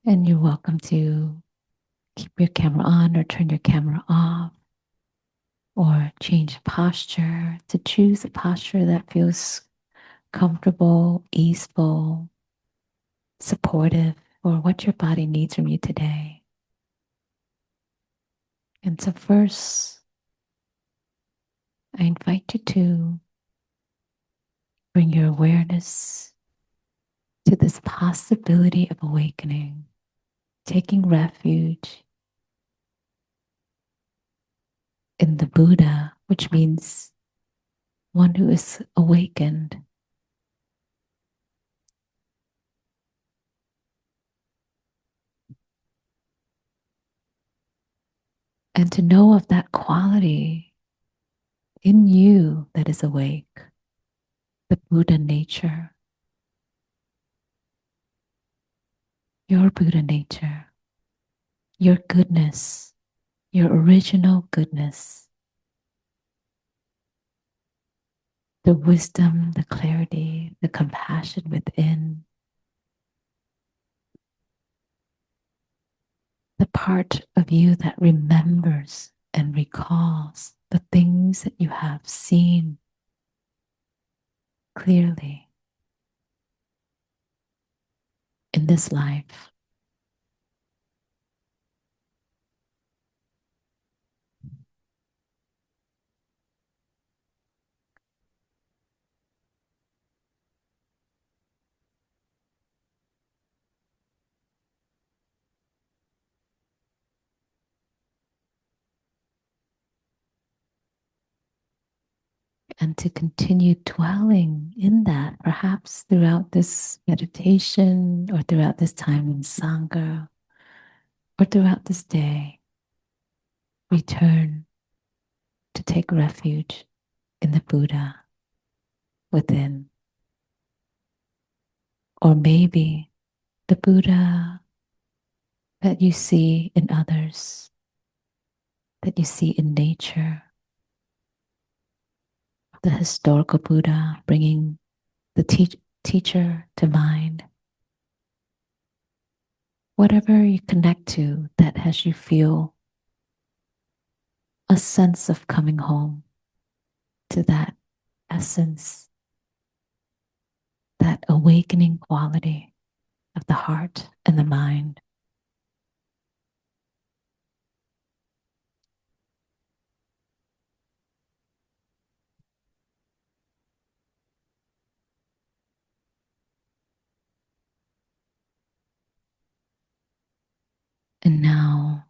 And you're welcome to keep your camera on or turn your camera off or change posture to choose a posture that feels comfortable, easeful, supportive, or what your body needs from you today. And so, first, I invite you to bring your awareness to this possibility of awakening, taking refuge in the Buddha, which means one who is awakened. And to know of that quality in you that is awake, the Buddha nature, your Buddha nature, your goodness, your original goodness, the wisdom, the clarity, the compassion within, the part of you that remembers and recalls the things that you have seen clearly in this life. And to continue dwelling in that, perhaps throughout this meditation or throughout this time in Sangha or throughout this day, return to take refuge in the Buddha within. Or maybe the Buddha that you see in others, that you see in nature, the historical Buddha bringing the teacher to mind. Whatever you connect to that has you feel a sense of coming home to that essence, that awakening quality of the heart and the mind. And now,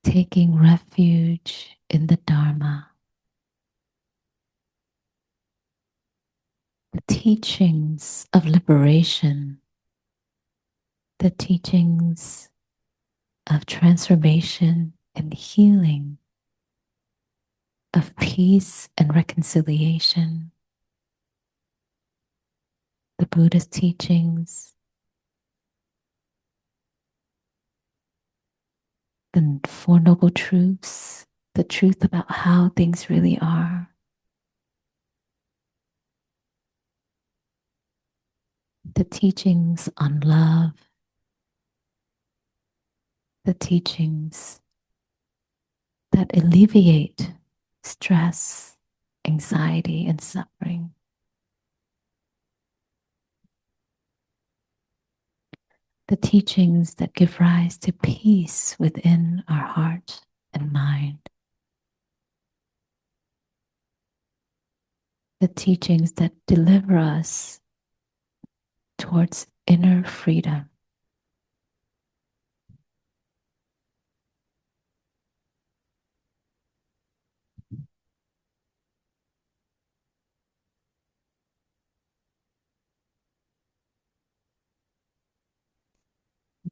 taking refuge in the Dharma, the teachings of liberation, the teachings of transformation and healing, of peace and reconciliation, the Buddhist teachings, the Four Noble Truths, the truth about how things really are, the teachings on love, the teachings that alleviate stress, anxiety, and suffering, the teachings that give rise to peace within our heart and mind, the teachings that deliver us towards inner freedom.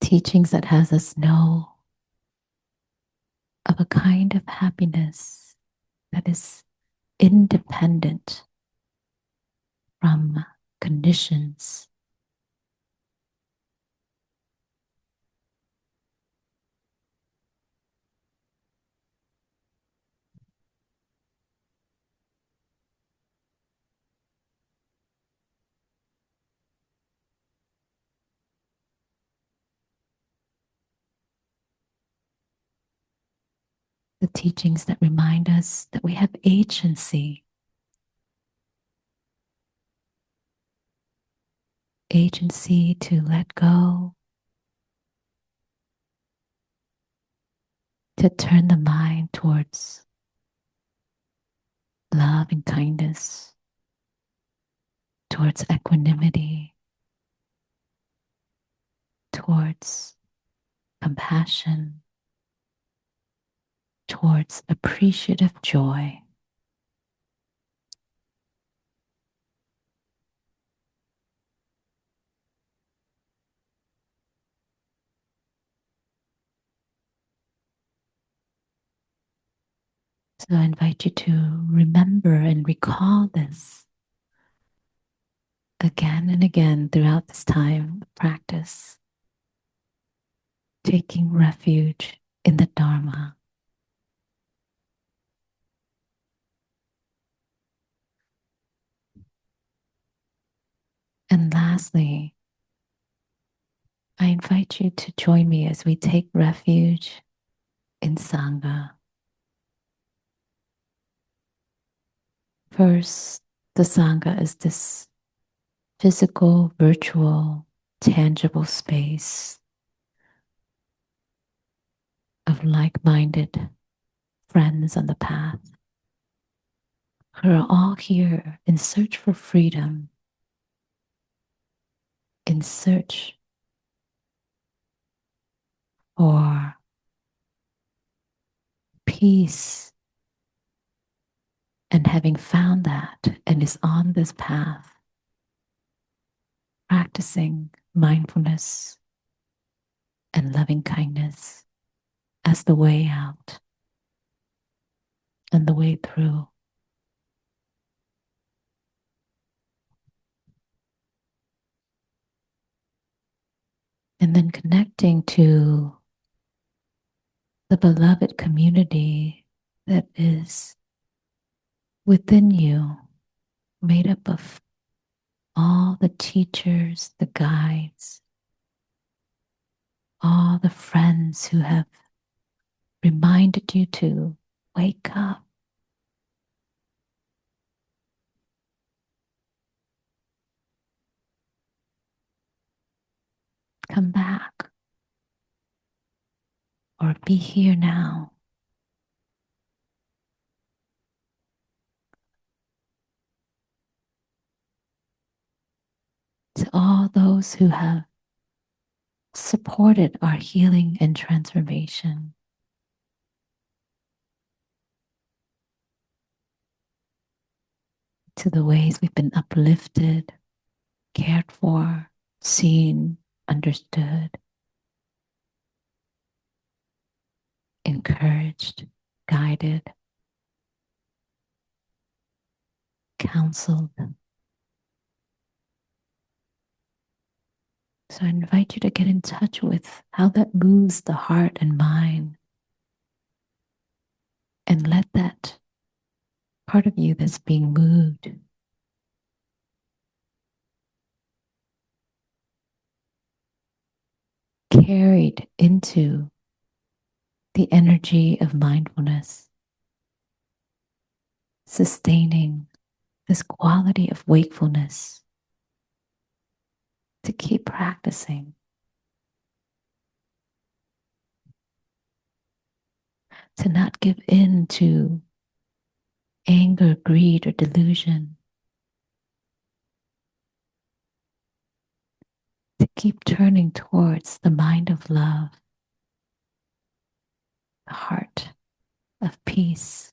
Teachings that has us know of a kind of happiness that is independent from conditions. the teachings that remind us that we have agency. Agency to let go, to turn the mind towards love and kindness, towards equanimity, towards compassion, towards appreciative joy. So I invite you to remember and recall this again and again throughout this time of practice, taking refuge in the Dharma. And lastly, I invite you to join me as we take refuge in Sangha. First, the Sangha is this physical, virtual, tangible space of like-minded friends on the path who are all here in search for freedom, in search for peace, and having found that and is on this path, practicing mindfulness and loving kindness as the way out and the way through. And then connecting to the beloved community that is within you, made up of all the teachers, the guides, all the friends who have reminded you to wake up, come back, or be here now. To all those who have supported our healing and transformation, to the ways we've been uplifted, cared for, seen, understood, encouraged, guided, counseled. So I invite you to get in touch with how that moves the heart and mind, and let that part of you that's being moved carried into the energy of mindfulness, sustaining this quality of wakefulness to keep practicing, to not give in to anger, greed, or delusion, to keep turning towards the mind of love, the heart of peace.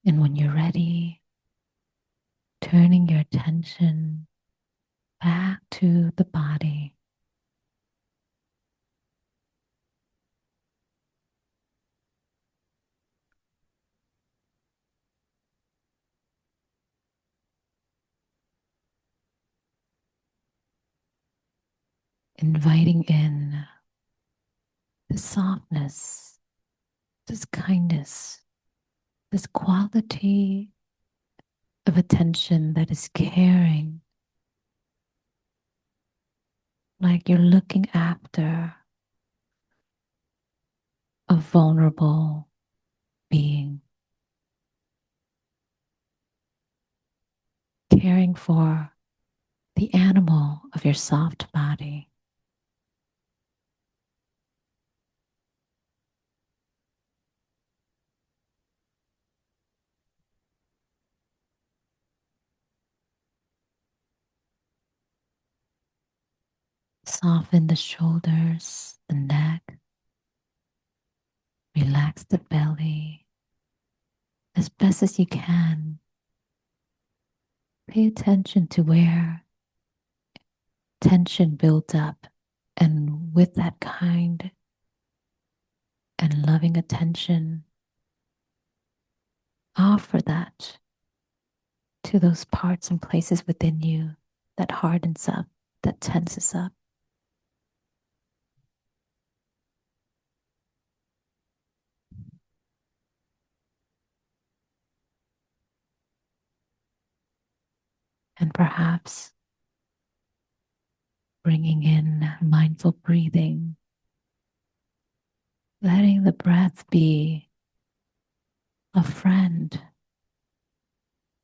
And when you're ready, turning your attention back to the body, inviting in this softness, this kindness, this quality of attention that is caring, like you're looking after a vulnerable being, caring for the animal of your soft body. Soften the shoulders, the neck, relax the belly as best as you can. Pay attention to where tension builds up, and with that kind and loving attention, offer that to those parts and places within you that hardens up, that tenses up. And perhaps bringing in mindful breathing, letting the breath be a friend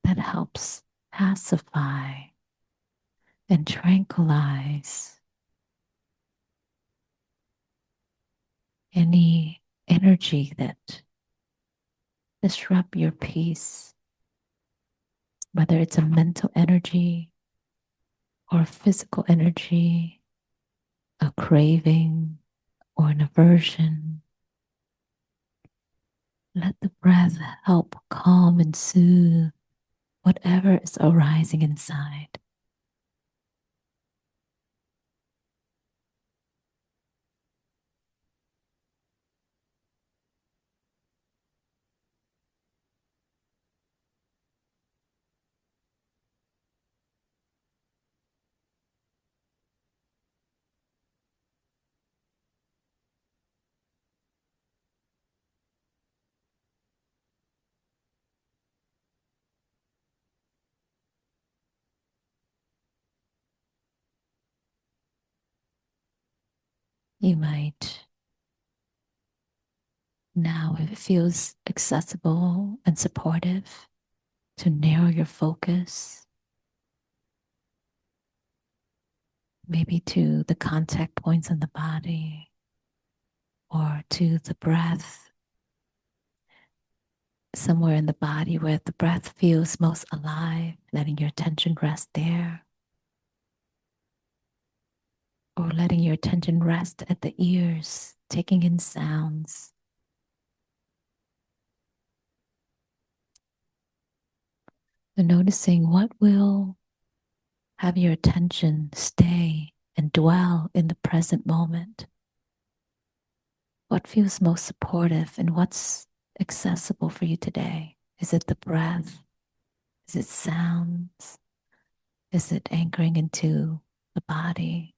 that helps pacify and tranquilize any energy that disrupt your peace, whether it's a mental energy or a physical energy, a craving or an aversion. Let the breath help calm and soothe whatever is arising inside. You might now, if it feels accessible and supportive, to narrow your focus, maybe to the contact points in the body or to the breath, somewhere in the body where the breath feels most alive, letting your attention rest there, or letting your attention rest at the ears, taking in sounds. And noticing what will have your attention stay and dwell in the present moment. What feels most supportive and what's accessible for you today? Is it the breath? Is it sounds? Is it anchoring into the body?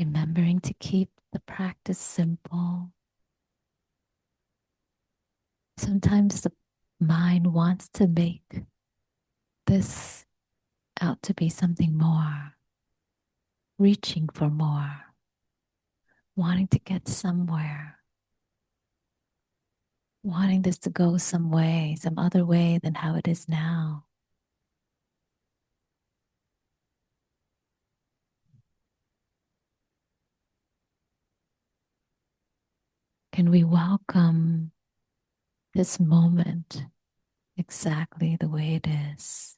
remembering to keep the practice simple. Sometimes the mind wants to make this out to be something more, reaching for more, wanting to get somewhere, wanting this to go some way, some other way than how it is now. Can we welcome this moment exactly the way it is?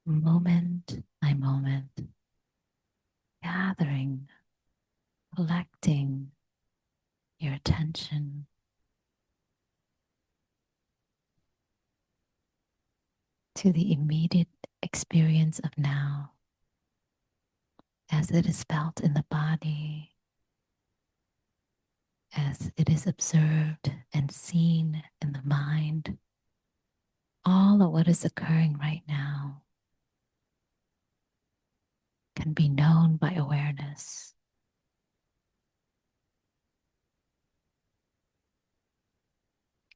Moment by moment, gathering, collecting your attention to the immediate experience of now as it is felt in the body, as it is observed and seen in the mind. All of what is occurring right now can be known by awareness.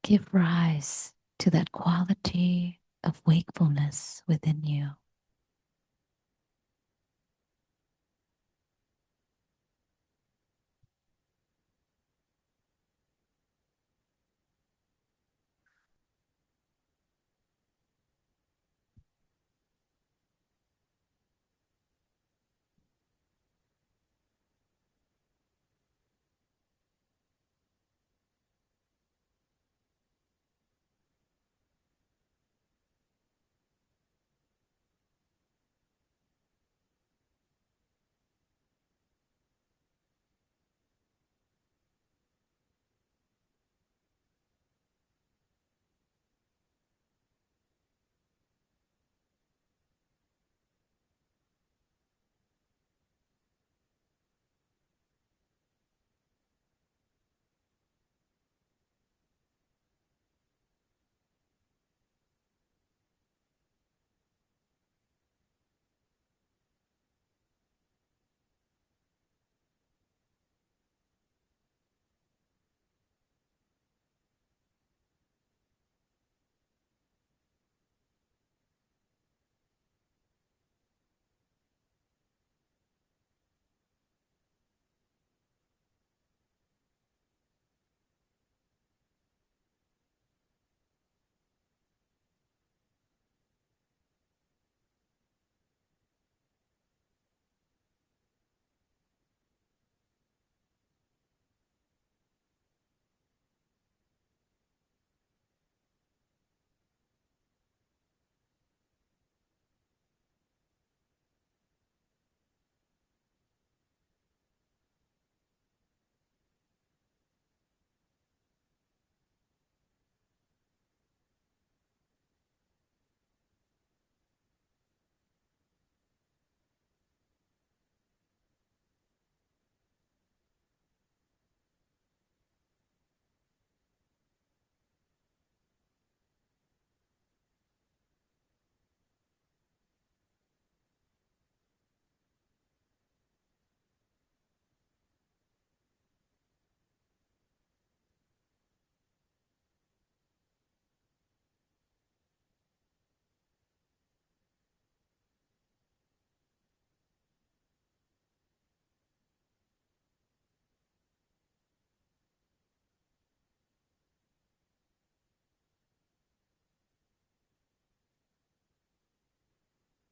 Give rise to that quality of wakefulness within you.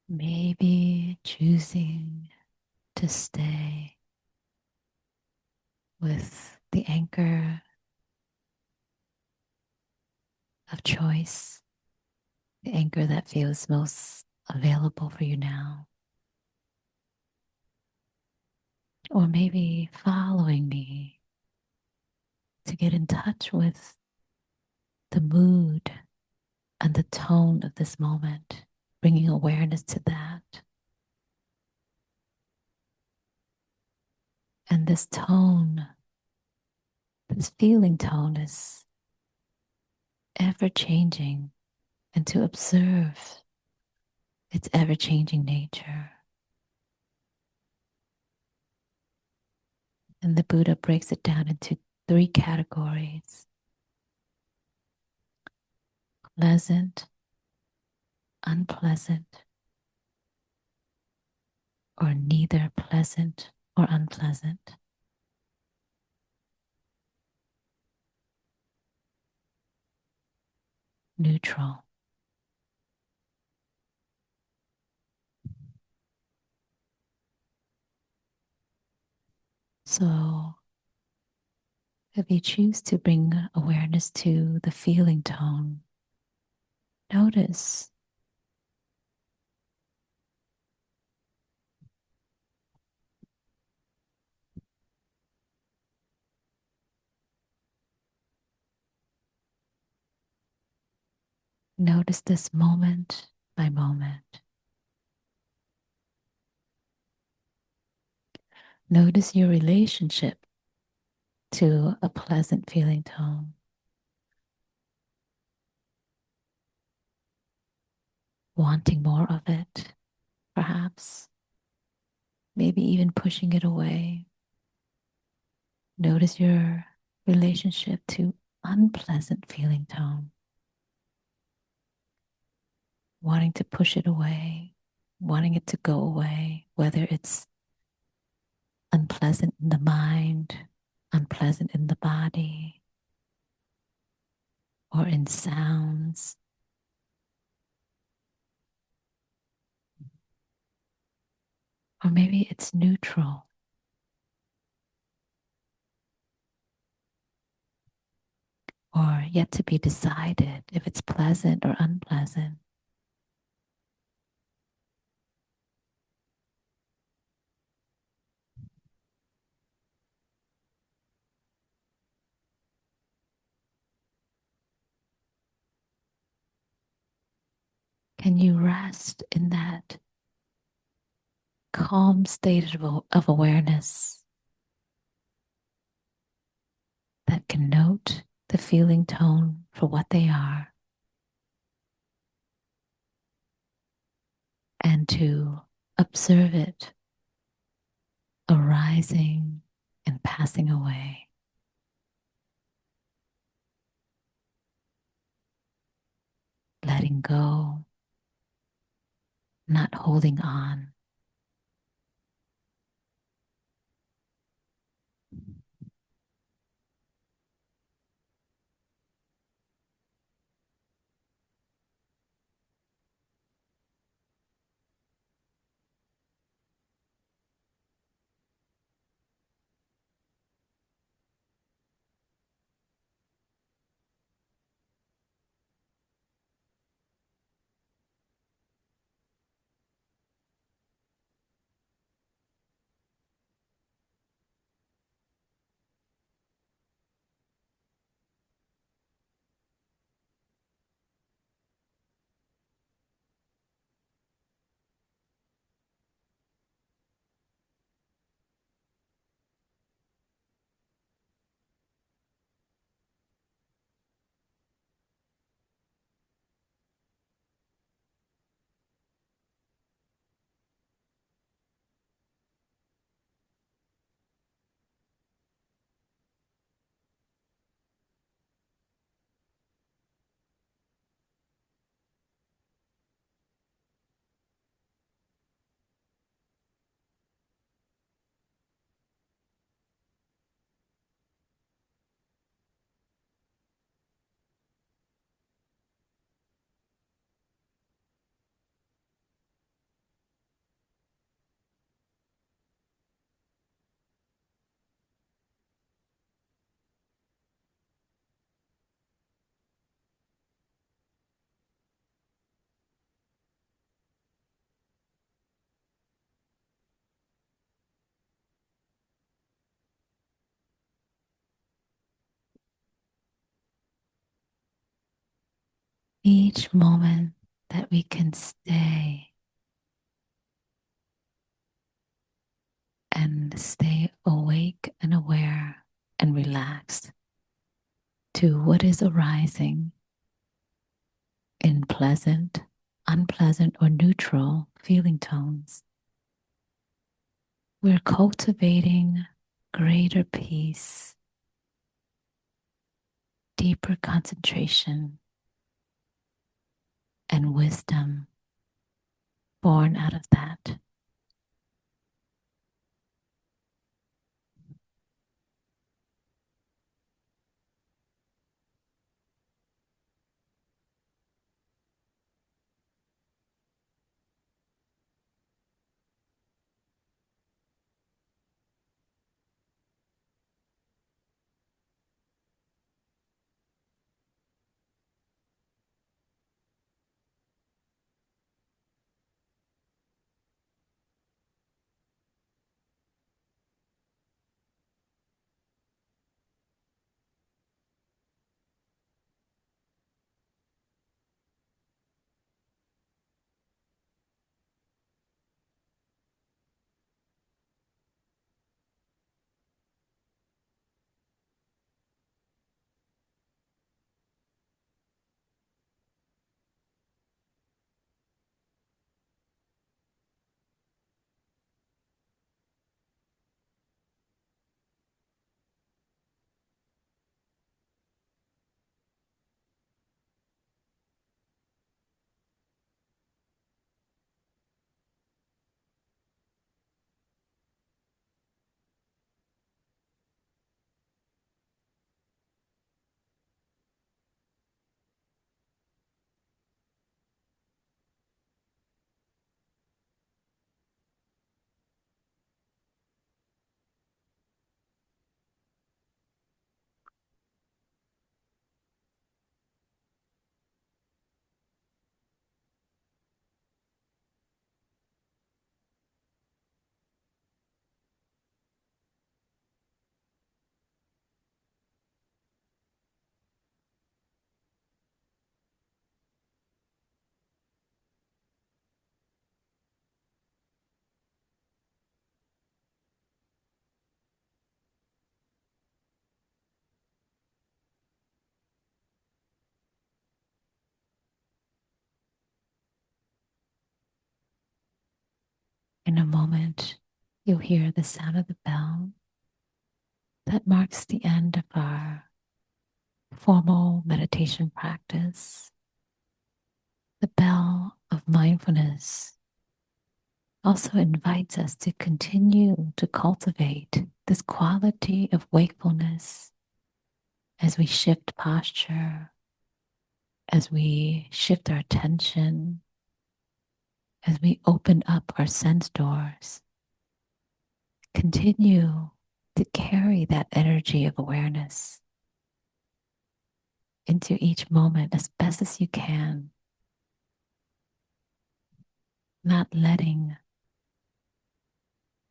Maybe choosing to stay with the anchor of choice, the anchor that feels most available for you now. Or maybe following me to get in touch with the mood and the tone of this moment, bringing awareness to that. And this tone, this feeling tone is ever changing, and to observe its ever changing nature. And the Buddha breaks it down into 3 categories: pleasant, unpleasant, or neither pleasant or unpleasant. Neutral. So, if you choose to bring awareness to the feeling tone, notice this moment by moment. Notice your relationship to a pleasant feeling tone. Wanting more of it, perhaps. Maybe even pushing it away. Notice your relationship to unpleasant feeling tone. Wanting to push it away, wanting it to go away, whether it's unpleasant in the mind, unpleasant in the body, or in sounds. Or maybe it's neutral, or yet to be decided if it's pleasant or unpleasant. Can you rest in that calm state of awareness that can note the feeling tone for what they are and to observe it arising and passing away, letting go, not holding on. Each moment that we can stay and stay awake and aware and relaxed to what is arising in pleasant, unpleasant, or neutral feeling tones. We're cultivating greater peace, deeper concentration, and wisdom born out of that. in a moment, you'll hear the sound of the bell that marks the end of our formal meditation practice. The bell of mindfulness also invites us to continue to cultivate this quality of wakefulness as we shift posture, as we shift our attention, as we open up our sense doors. Continue to carry that energy of awareness into each moment as best as you can, not letting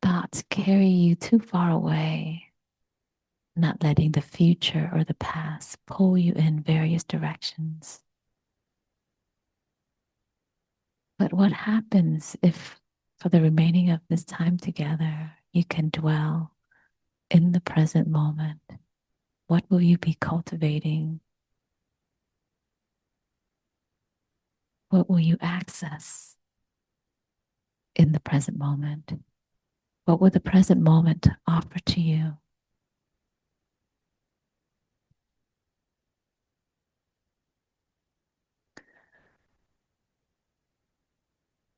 thoughts carry you too far away, not letting the future or the past pull you in various directions. But what happens if, for the remaining of this time together, you can dwell in the present moment? What will you be cultivating? What will you access in the present moment? What will the present moment offer to you?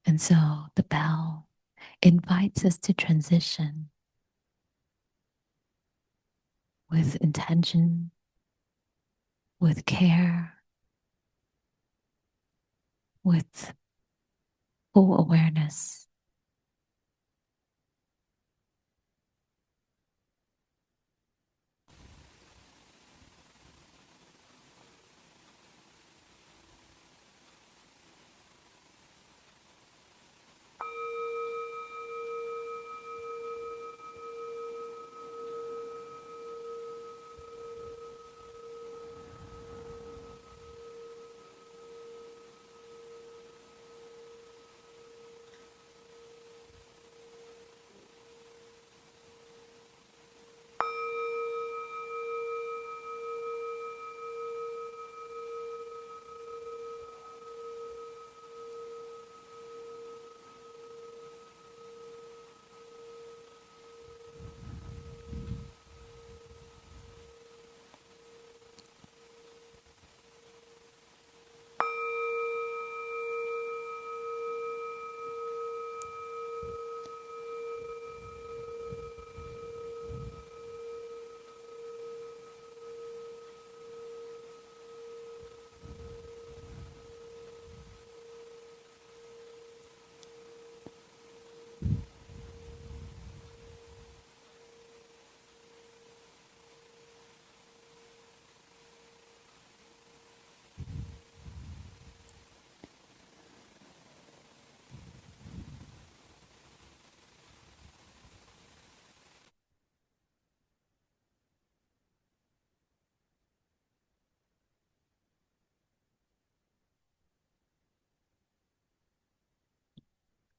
And so the bell invites us to transition with intention, with care, with full awareness.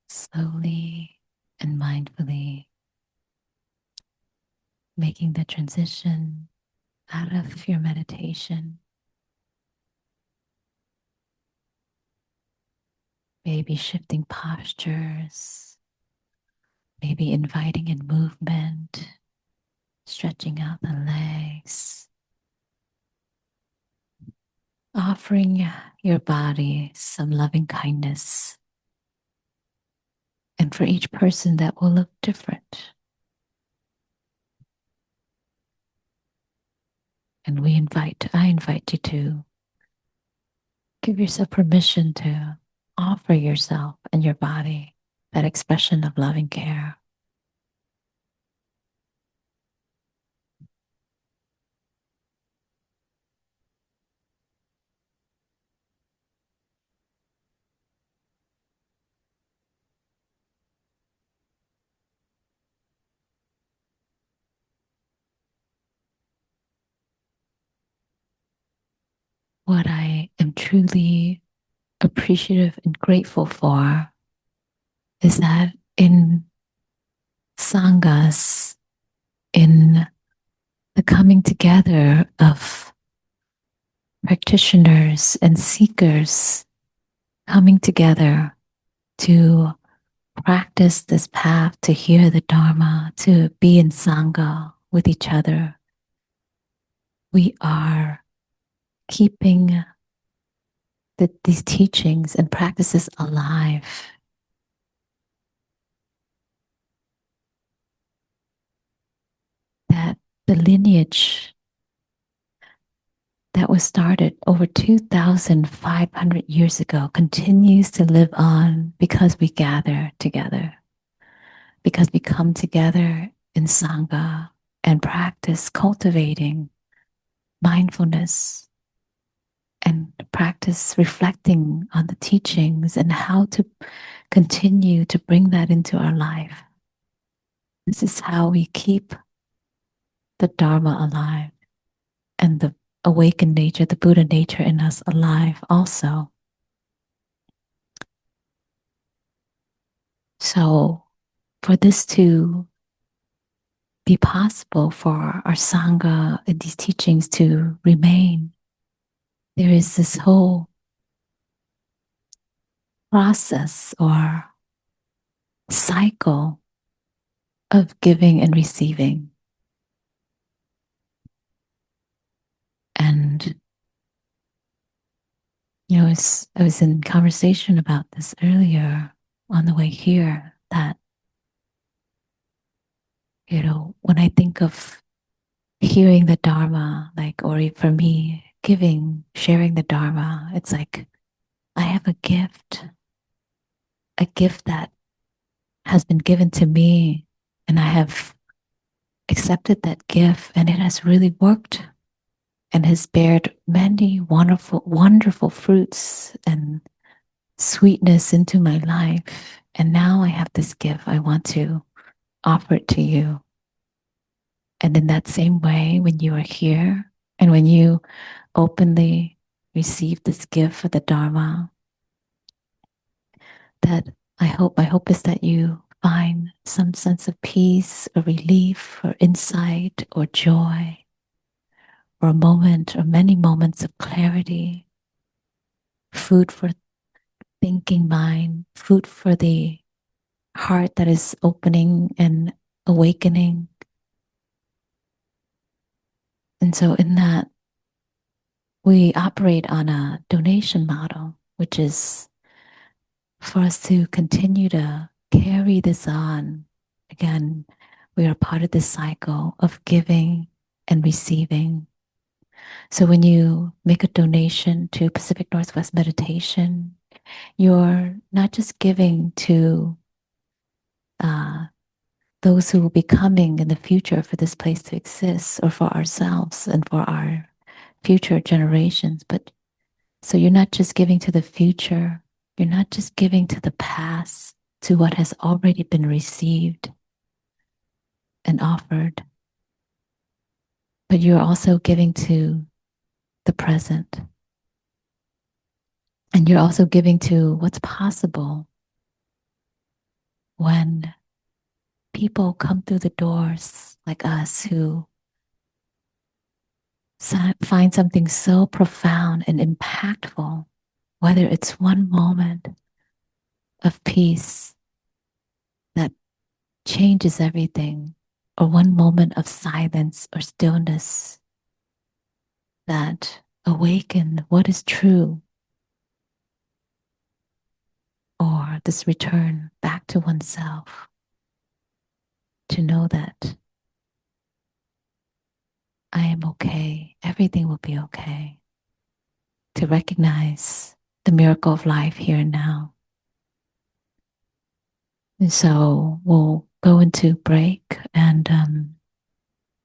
Slowly and mindfully making the transition out of your meditation. Maybe shifting postures, maybe inviting in movement, stretching out the legs, offering your body some loving kindness. And for each person, that will look different. And I invite you to give yourself permission to offer yourself and your body that expression of loving care. What I am truly appreciative and grateful for is that in Sanghas, in the coming together of practitioners and seekers coming together to practice this path to hear the Dharma, to be in Sangha with each other, we are keeping these teachings and practices alive. That the lineage that was started over 2,500 years ago continues to live on because we gather together, because we come together in Sangha and practice cultivating mindfulness and practice reflecting on the teachings and how to continue to bring that into our life. This is how we keep the Dharma alive and the awakened nature, the Buddha nature in us alive also. So, for this to be possible for our Sangha and these teachings to remain, there is this whole process or cycle of giving and receiving. And, I was in conversation about this earlier on the way here that, when I think of hearing the Dharma, like, or for me, giving, sharing the Dharma, it's like I have a gift that has been given to me, and I have accepted that gift, and it has really worked and has bared many wonderful, wonderful fruits and sweetness into my life. And now I have this gift. I want to offer it to you. And in that same way, when you are here and when you openly receive this gift of the Dharma, that my hope is that you find some sense of peace or relief or insight or joy or a moment or many moments of clarity, food for thinking mind, food for the heart that is opening and awakening. And so in that, we operate on a donation model, which is for us to continue to carry this on. Again, we are part of this cycle of giving and receiving. So when you make a donation to Pacific Northwest Meditation, you're not just giving to uh, those who will be coming in the future for this place to exist, or for ourselves and for our future generations, but so you're not just giving to the future, you're not just giving to the past, to what has already been received and offered, but you're also giving to the present. And you're also giving to what's possible when people come through the doors like us who find something so profound and impactful, whether it's one moment of peace that changes everything, or one moment of silence or stillness that awaken what is true, or this return back to oneself to know that I am okay, everything will be okay, to recognize the miracle of life here and now. And so we'll go into break, and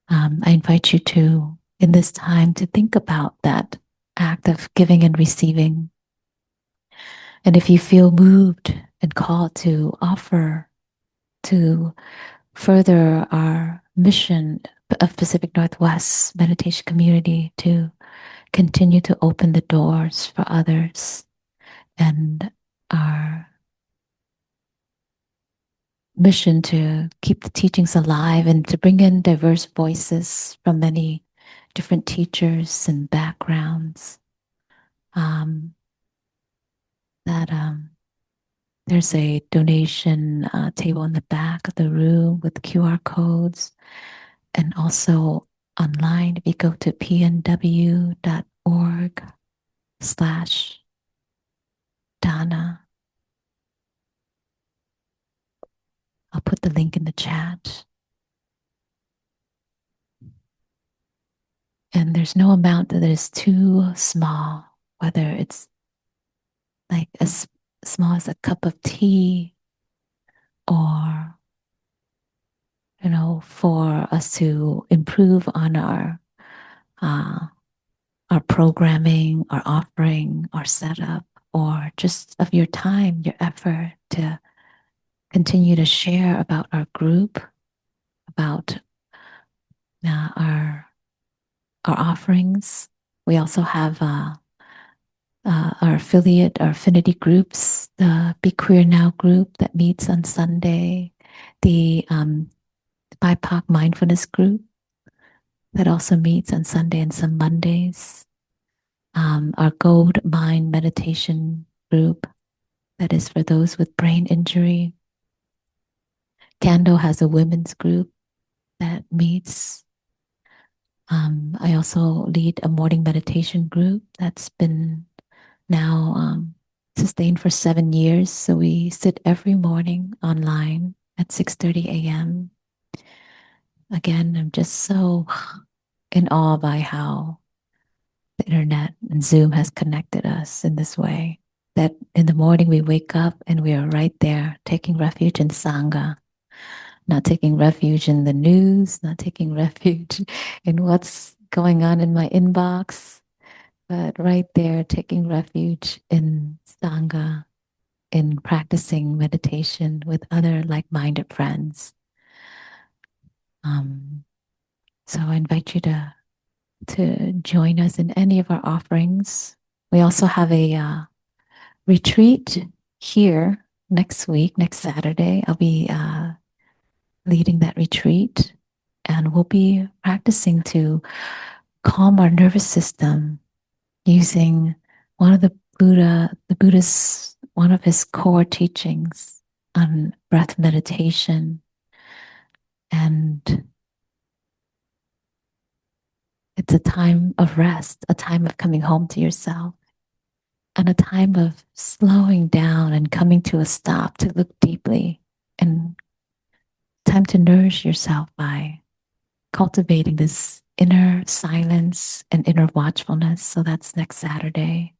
I invite you to, in this time, to think about that act of giving and receiving. And if you feel moved and called to offer to further our mission of Pacific Northwest Meditation Community, to continue to open the doors for others, and our mission to keep the teachings alive and to bring in diverse voices from many different teachers and backgrounds, that There's a donation table in the back of the room with QR codes. And also online, if you go to pnw.org/Dana, I'll put the link in the chat. And there's no amount that is too small, whether it's like as small as a cup of tea or, for us to improve on uh, our programming, our offering, our setup, or just of your time, your effort to continue to share about our group, about our offerings. We also have our affiliate, our affinity groups, the Be Queer Now group that meets on Sunday, the BIPOC mindfulness group that also meets on Sunday and some Mondays, our Gold Mind meditation group that is for those with brain injury. Kando has a women's group that meets. I also lead a morning meditation group that's been now sustained for 7 years. So we sit every morning online at 6:30 a.m. Again, I'm just so in awe by how the internet and Zoom has connected us in this way. That in the morning we wake up and we are right there, taking refuge in Sangha, not taking refuge in the news, not taking refuge in what's going on in my inbox, but right there, taking refuge in Sangha, in practicing meditation with other like minded friends. Um, so I invite you to join us in any of our offerings. We also have a retreat here next week, next Saturday. I'll be leading that retreat, and we'll be practicing to calm our nervous system using one of the Buddhist, one of his core teachings on breath meditation. And it's a time of rest, a time of coming home to yourself, and a time of slowing down and coming to a stop to look deeply, and time to nourish yourself by cultivating this inner silence and inner watchfulness. So that's next Saturday.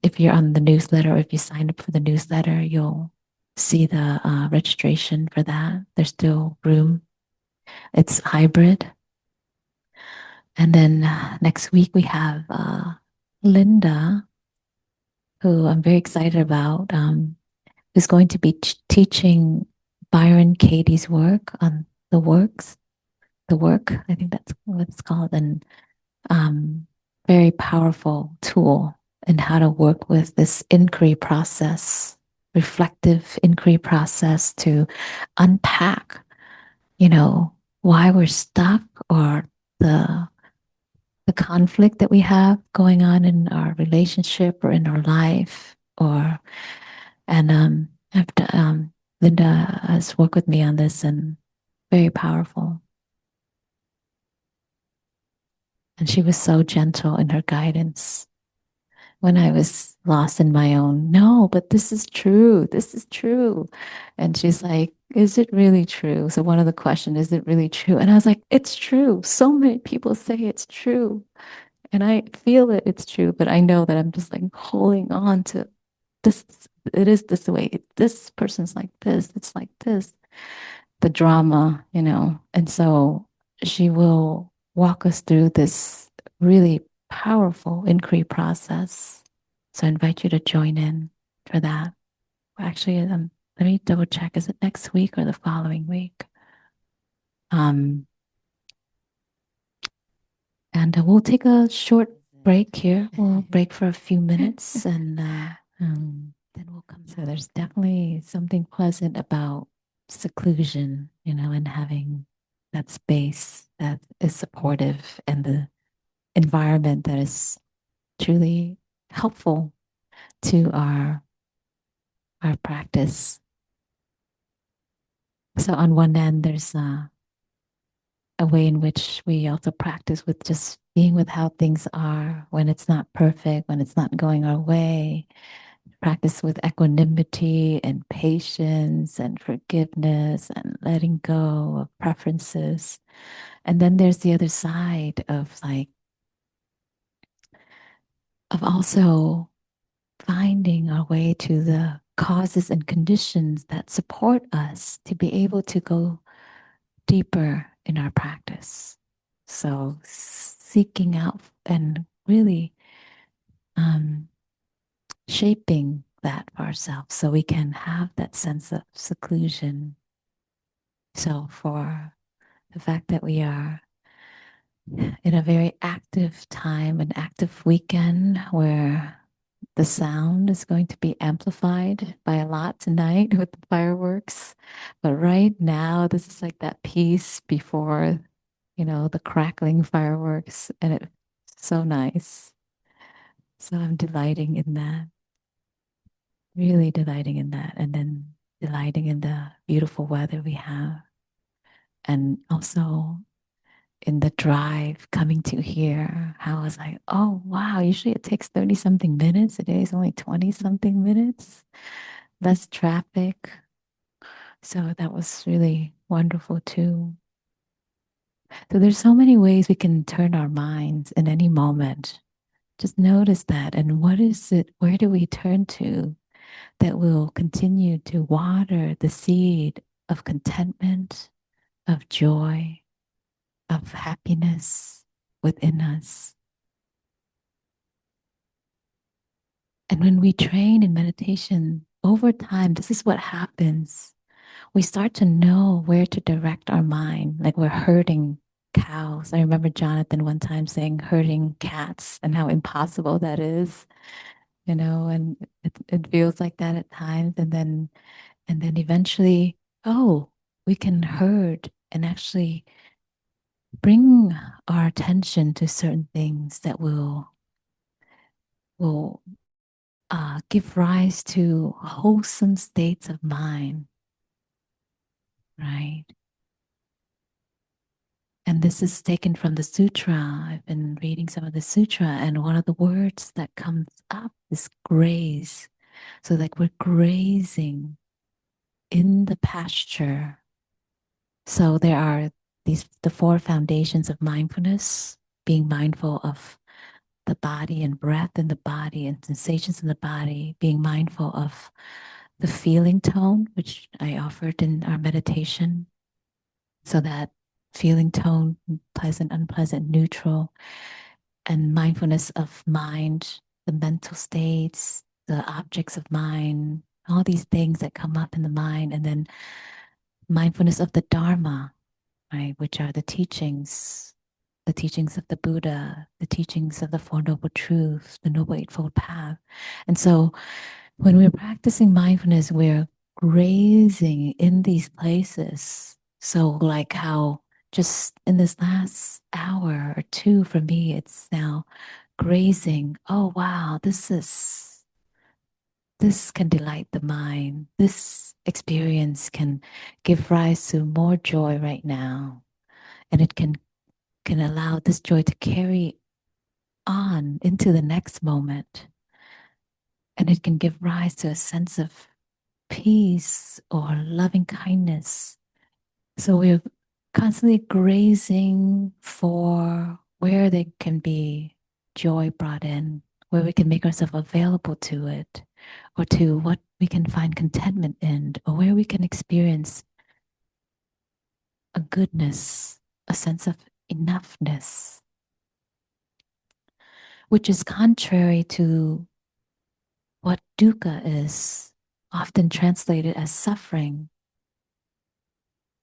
If you're on the newsletter, or if you sign up for the newsletter, you'll see the registration for that. There's still room. It's hybrid. And then next week we have Linda, who I'm very excited about, who's going to be teaching Byron Katie's work on the work. I think that's what it's called, and very powerful tool in how to work with this inquiry process, reflective inquiry process to unpack, why we're stuck, or the the conflict that we have going on in our relationship or in our life, or and after Linda has worked with me on this, and very powerful. And she was so gentle in her guidance when I was lost in my own, no, but this is true. This is true. And she's like, is it really true? So one of the questions, is it really true? And I was like, it's true. So many people say it's true. And I feel that it's true, but I know that I'm just like holding on to this. It is this way. This person's like this. It's like this. The drama. And so she will walk us through this really powerful inquiry process. So I invite you to join in for that. Actually, let me double check. Is it next week or the following week? Um, and we'll take a short break here. We'll break for a few minutes, and then we'll come. So there's definitely something pleasant about seclusion, and having that space that is supportive, and the environment that is truly helpful to our our practice. So on one end, there's a way in which we also practice with just being with how things are when it's not perfect, when it's not going our way. Practice with equanimity and patience and forgiveness and letting go of preferences. And then there's the other side of like, of also finding our way to the causes and conditions that support us to be able to go deeper in our practice. So seeking out and really um, shaping that for ourselves so we can have that sense of seclusion. So for the fact that we are in a very active time, an active weekend where the sound is going to be amplified by a lot tonight with the fireworks. But right now, this is like that piece before, the crackling fireworks, and it's so nice. So I'm delighting in that, really delighting in that, and then delighting in the beautiful weather we have, and also in the drive coming to here, how I was like, oh wow, usually it takes 30 something minutes. Today is only 20 something minutes, less traffic. So that was really wonderful too. So there's so many ways we can turn our minds in any moment. Just notice that. And what is it? Where do we turn to that will continue to water the seed of contentment, of joy, of happiness within us? And when we train in meditation over time, this is what happens. We start to know where to direct our mind, like we're herding cows. I remember Jonathan one time saying herding cats and how impossible that is, and it feels like that at times. And then eventually, oh, we can herd and actually bring our attention to certain things that will give rise to wholesome states of mind, right? And this is taken from the sutra. I've been reading some of the sutra, and one of the words that comes up is graze. So, like we're grazing in the pasture. So, there are the four foundations of mindfulness: being mindful of the body and breath in the body and sensations in the body, being mindful of the feeling tone, which I offered in our meditation. So that feeling tone, pleasant, unpleasant, neutral, and mindfulness of mind, the mental states, the objects of mind, all these things that come up in the mind, and then mindfulness of the Dharma, right, which are the teachings of the Buddha, the teachings of the Four Noble Truths, the Noble Eightfold Path. And so when we're practicing mindfulness, we're grazing in these places. So, like how just in this last hour or two for me, it's now grazing. Oh, wow, this can delight the mind. This experience can give rise to more joy right now. And it can allow this joy to carry on into the next moment. And it can give rise to a sense of peace or loving kindness. So we're constantly grazing for where there can be joy brought in, where we can make ourselves available to it, or to what we can find contentment in, or where we can experience a goodness, a sense of enoughness, which is contrary to what dukkha is, often translated as suffering.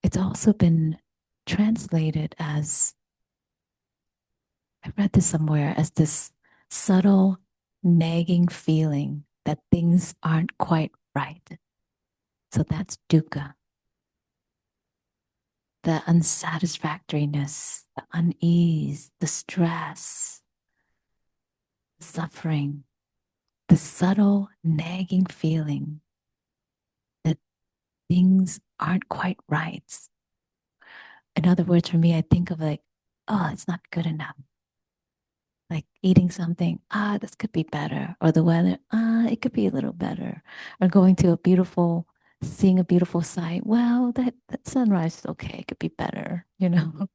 It's also been translated as, I read this somewhere, as this subtle, nagging feeling that things aren't quite right. So that's dukkha, the unsatisfactoriness, the unease, the stress, the suffering, the subtle, nagging feeling. things aren't quite right. In other words, for me, I think of like, oh, it's not good enough. Like eating something, this could be better. Or the weather, it could be a little better. Or going to seeing a beautiful sight. Well, that sunrise is okay. It could be better, you know?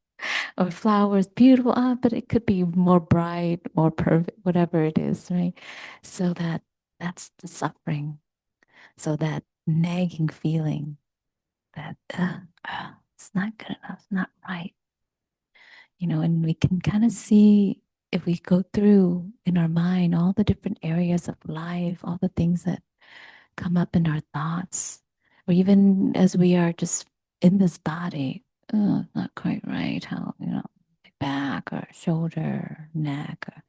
Or flowers, beautiful, but it could be more bright, more perfect, whatever it is, right? So that's the suffering. So that nagging feeling that it's not good enough, it's not right, and we can kind of see if we go through in our mind all the different areas of life, all the things that come up in our thoughts, or even as we are just in this body, not quite right, how, back or shoulder, neck, or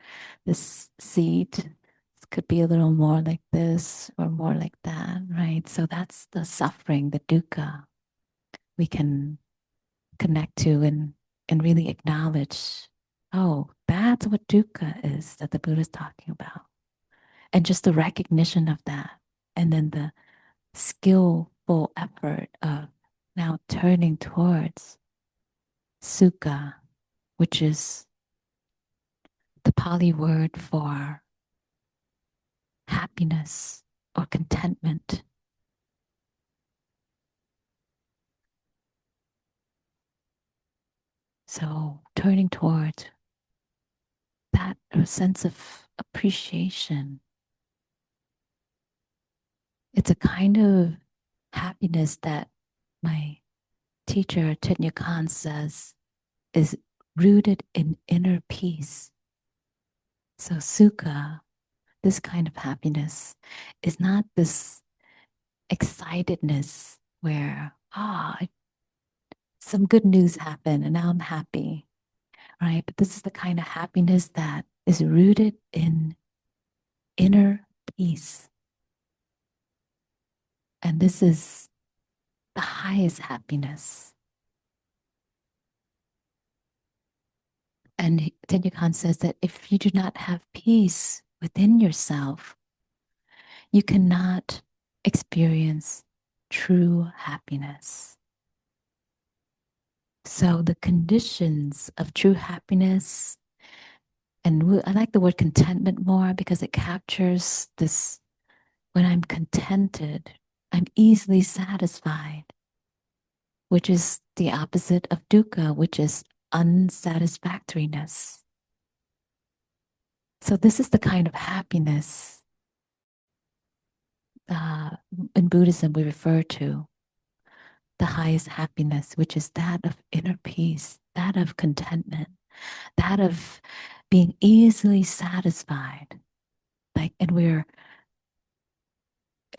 this seat. This could be a little more like this or more like that, right? So that's the suffering, the dukkha we can connect to and really acknowledge, oh, that's what dukkha is that the Buddha is talking about. And just the recognition of that. And then the skillful effort of now turning towards sukha, which is the Pali word for happiness or contentment. So turning towards that sense of appreciation. It's a kind of happiness that my teacher, Thich Nhat Hanh, says is rooted in inner peace. So sukha, this kind of happiness, is not this excitedness where, some good news happened and now I'm happy, right? But this is the kind of happiness that is rooted in inner peace. And this is the highest happiness. And Thich Nhat Hanh says that if you do not have peace within yourself, you cannot experience true happiness. So the conditions of true happiness, and I like the word contentment more because it captures this. When I'm contented, I'm easily satisfied, which is the opposite of dukkha, which is unsatisfactoriness. So this is the kind of happiness uh, in Buddhism we refer to the highest happiness, which is that of inner peace, that of contentment, that of being easily satisfied. Like, and we're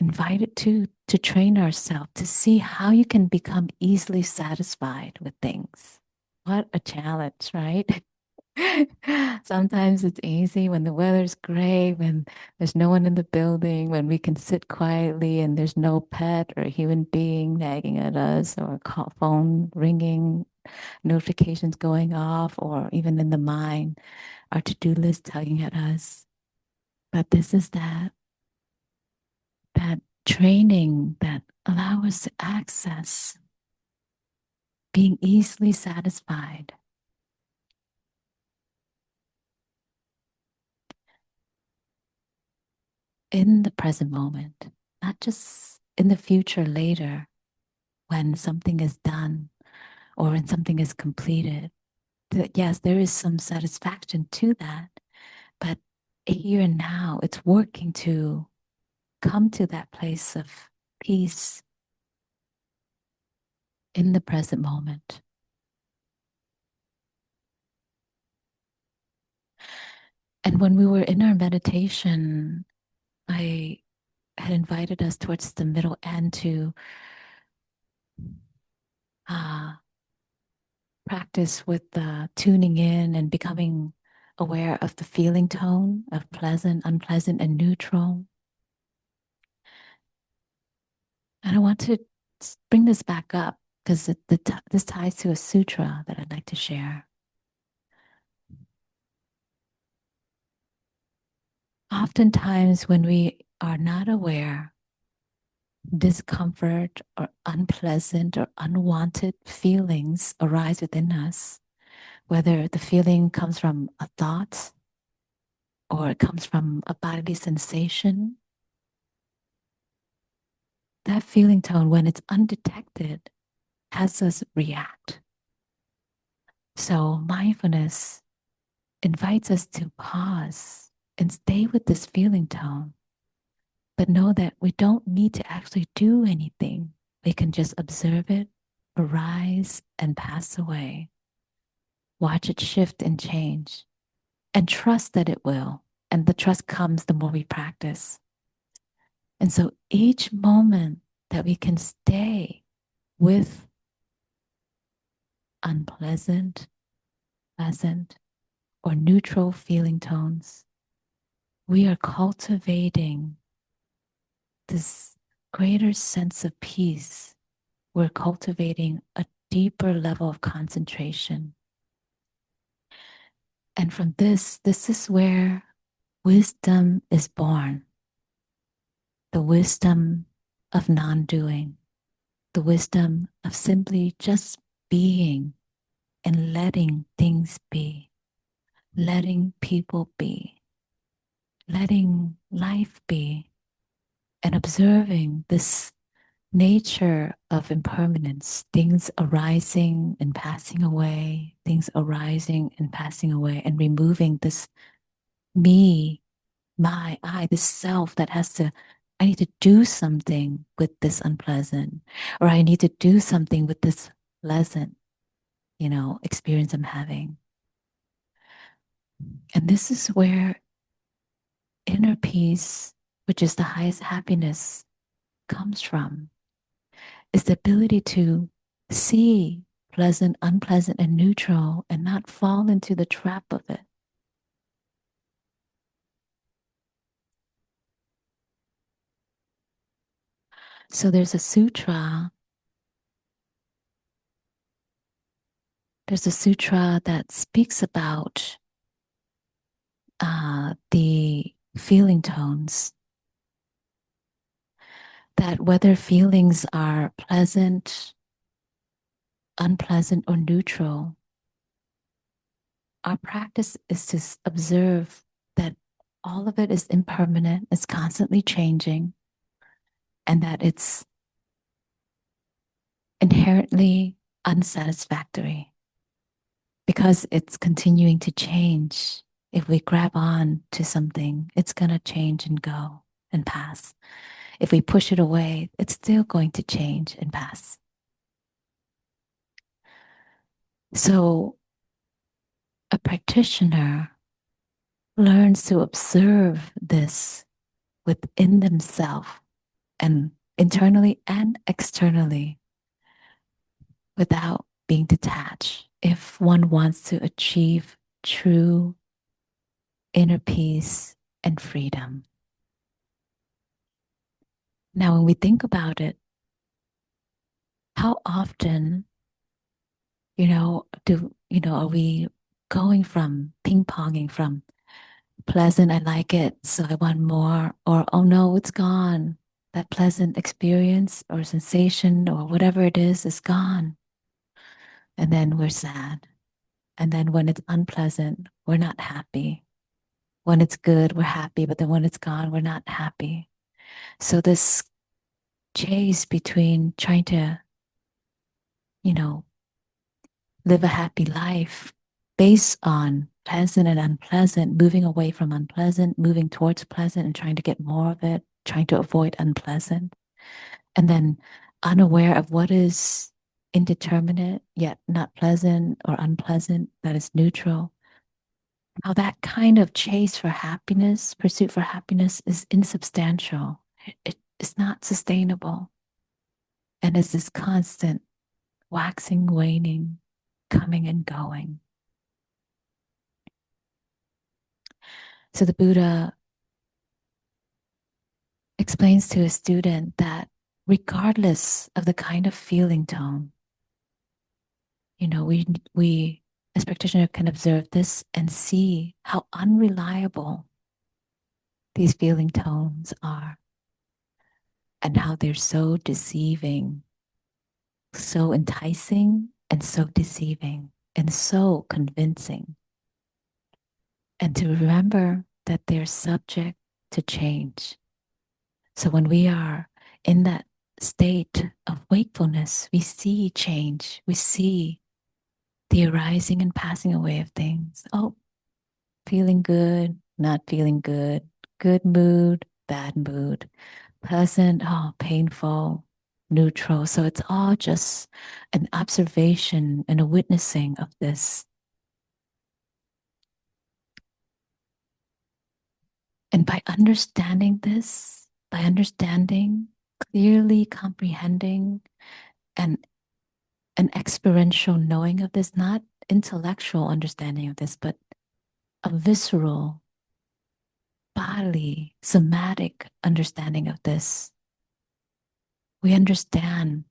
invited to train ourselves to see how you can become easily satisfied with things. What a challenge, right? Sometimes it's easy when the weather's great, when there's no one in the building, when we can sit quietly and there's no pet or human being nagging at us or call phone ringing, notifications going off, or even in the mind, our to-do list tugging at us. But this is that training that allow us to access being easily satisfied in the present moment, not just in the future later when something is done or when something is completed. That yes, there is some satisfaction to that, but here and now, it's working to come to that place of peace in the present moment. And when we were in our meditation, I had invited us towards the middle end to uh, practice with tuning in and becoming aware of the feeling tone of pleasant, unpleasant, and neutral. And I want to bring this back up because this ties to a sutra that I'd like to share. Oftentimes, when we are not aware discomfort or unpleasant or unwanted feelings arise within us, whether the feeling comes from a thought or it comes from a bodily sensation, that feeling tone, when it's undetected, has us react. So mindfulness invites us to pause and stay with this feeling tone, but know that we don't need to actually do anything. We can just observe it arise and pass away. Watch it shift and change and trust that it will. And the trust comes the more we practice. And so each moment that we can stay with unpleasant, pleasant, or neutral feeling tones, we are cultivating this greater sense of peace. We're cultivating a deeper level of concentration. And from this is where wisdom is born. The wisdom of non-doing, the wisdom of simply just being and letting things be, letting people be, letting life be, and observing this nature of impermanence, things arising and passing away, things arising and passing away, and removing this me, my, I, this self that has to, I need to do something with this unpleasant, or I need to do something with this pleasant, experience I'm having. And this is where inner peace, which is the highest happiness, comes from, is the ability to see pleasant, unpleasant, and neutral and not fall into the trap of it. So there's a sutra that speaks about the feeling tones, that whether feelings are pleasant, unpleasant, or neutral, our practice is to observe that all of it is impermanent, it's constantly changing, and that it's inherently unsatisfactory because it's continuing to change. If we grab on to something, it's going to change and go and pass. If we push it away, it's still going to change and pass. So a practitioner learns to observe this within themselves and internally and externally without being detached. If one wants to achieve true inner peace and freedom. Now, when we think about it, how often, are we going from ping-ponging from pleasant, I like it, so I want more, or oh no, it's gone. That pleasant experience or sensation or whatever it is gone. And then we're sad. And then when it's unpleasant, we're not happy. When it's good, we're happy, but then when it's gone, we're not happy. So this chase between trying to, you know, live a happy life based on pleasant and unpleasant, moving away from unpleasant, moving towards pleasant and trying to get more of it, trying to avoid unpleasant, and then unaware of what is indeterminate, yet not pleasant or unpleasant, that is neutral. How that kind of chase for happiness, pursuit for happiness is insubstantial. It's not sustainable. And it's this constant waxing, waning, coming and going. So the Buddha explains to a student that regardless of the kind of feeling tone, we as practitioner can observe this and see how unreliable these feeling tones are. and how they're so deceiving, so enticing, and so deceiving, and so convincing. And to remember that they're subject to change. So when we are in that state of wakefulness, we see change. We see the arising and passing away of things. Oh, feeling good, not feeling good, good mood, bad mood, pleasant, oh, painful, neutral. So it's all just an observation and a witnessing of this. And by understanding this, by understanding, clearly comprehending, and an experiential knowing of this, not intellectual understanding of this, but a visceral, bodily, somatic understanding of this, we understand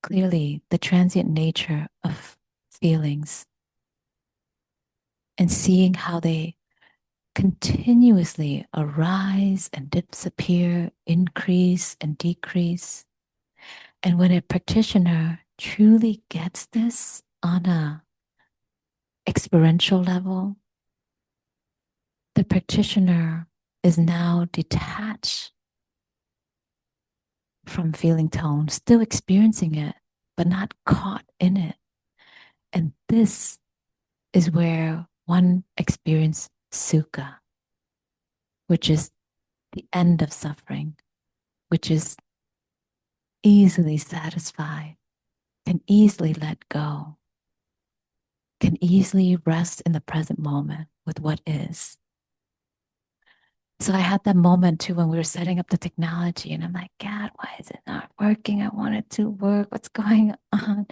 clearly the transient nature of feelings and seeing how they continuously arise and disappear, increase and decrease. And when a practitioner truly gets this on a experiential level, the practitioner is now detached from feeling tone, still experiencing it, but not caught in it. And this is where one experiences sukha, which is the end of suffering, which is easily satisfied, can easily let go, can easily rest in the present moment with what is. So I had that moment too when we were setting up the technology, and I'm like, God, why is it not working? I want it to work. What's going on?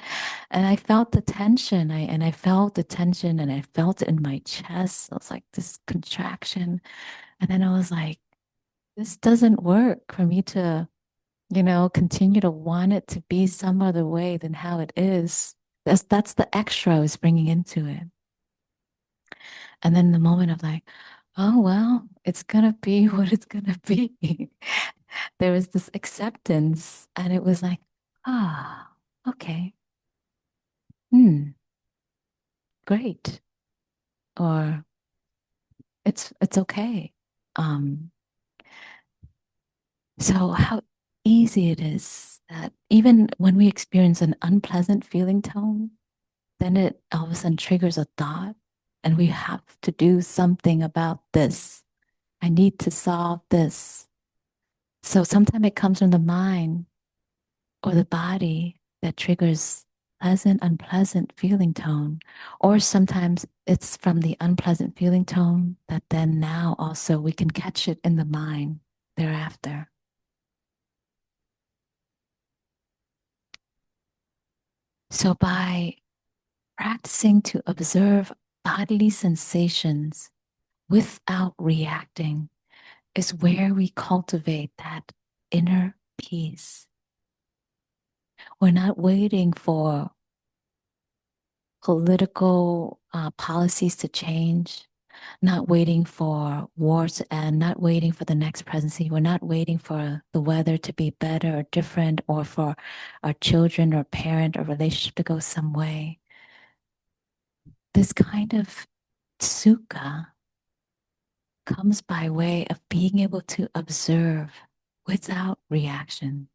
And I felt the tension. I felt the tension, and I felt it in my chest. It was like this contraction. And then I was like, this doesn't work for me to, continue to want it to be some other way than how it is. That's the extra I was bringing into it. And then the moment of like, oh, well, it's going to be what it's going to be. There was this acceptance, and it was like, ah, okay, great. Or it's okay. Um, so how easy it is that even when we experience an unpleasant feeling tone, then it all of a sudden triggers a thought, and we have to do something about this. I need to solve this. So sometimes it comes from the mind or the body that triggers pleasant, unpleasant feeling tone. Or sometimes it's from the unpleasant feeling tone that then now also we can catch it in the mind thereafter. So by practicing to observe bodily sensations without reacting is where we cultivate that inner peace. We're not waiting for political policies to change, not waiting for wars to end, not waiting for the next presidency. We're not waiting for the weather to be better or different, or for our children or parent or relationship to go some way. This kind of sukha comes by way of being able to observe without reaction,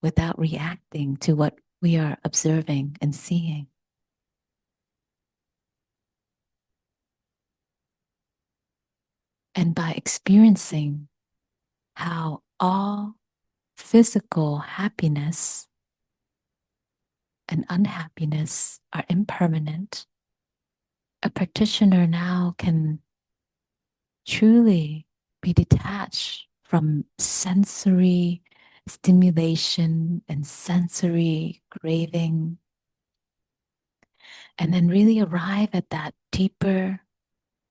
without reacting to what we are observing and seeing. And by experiencing how all physical happiness and unhappiness are impermanent, a practitioner now can truly be detached from sensory stimulation and sensory craving, and then really arrive at that deeper,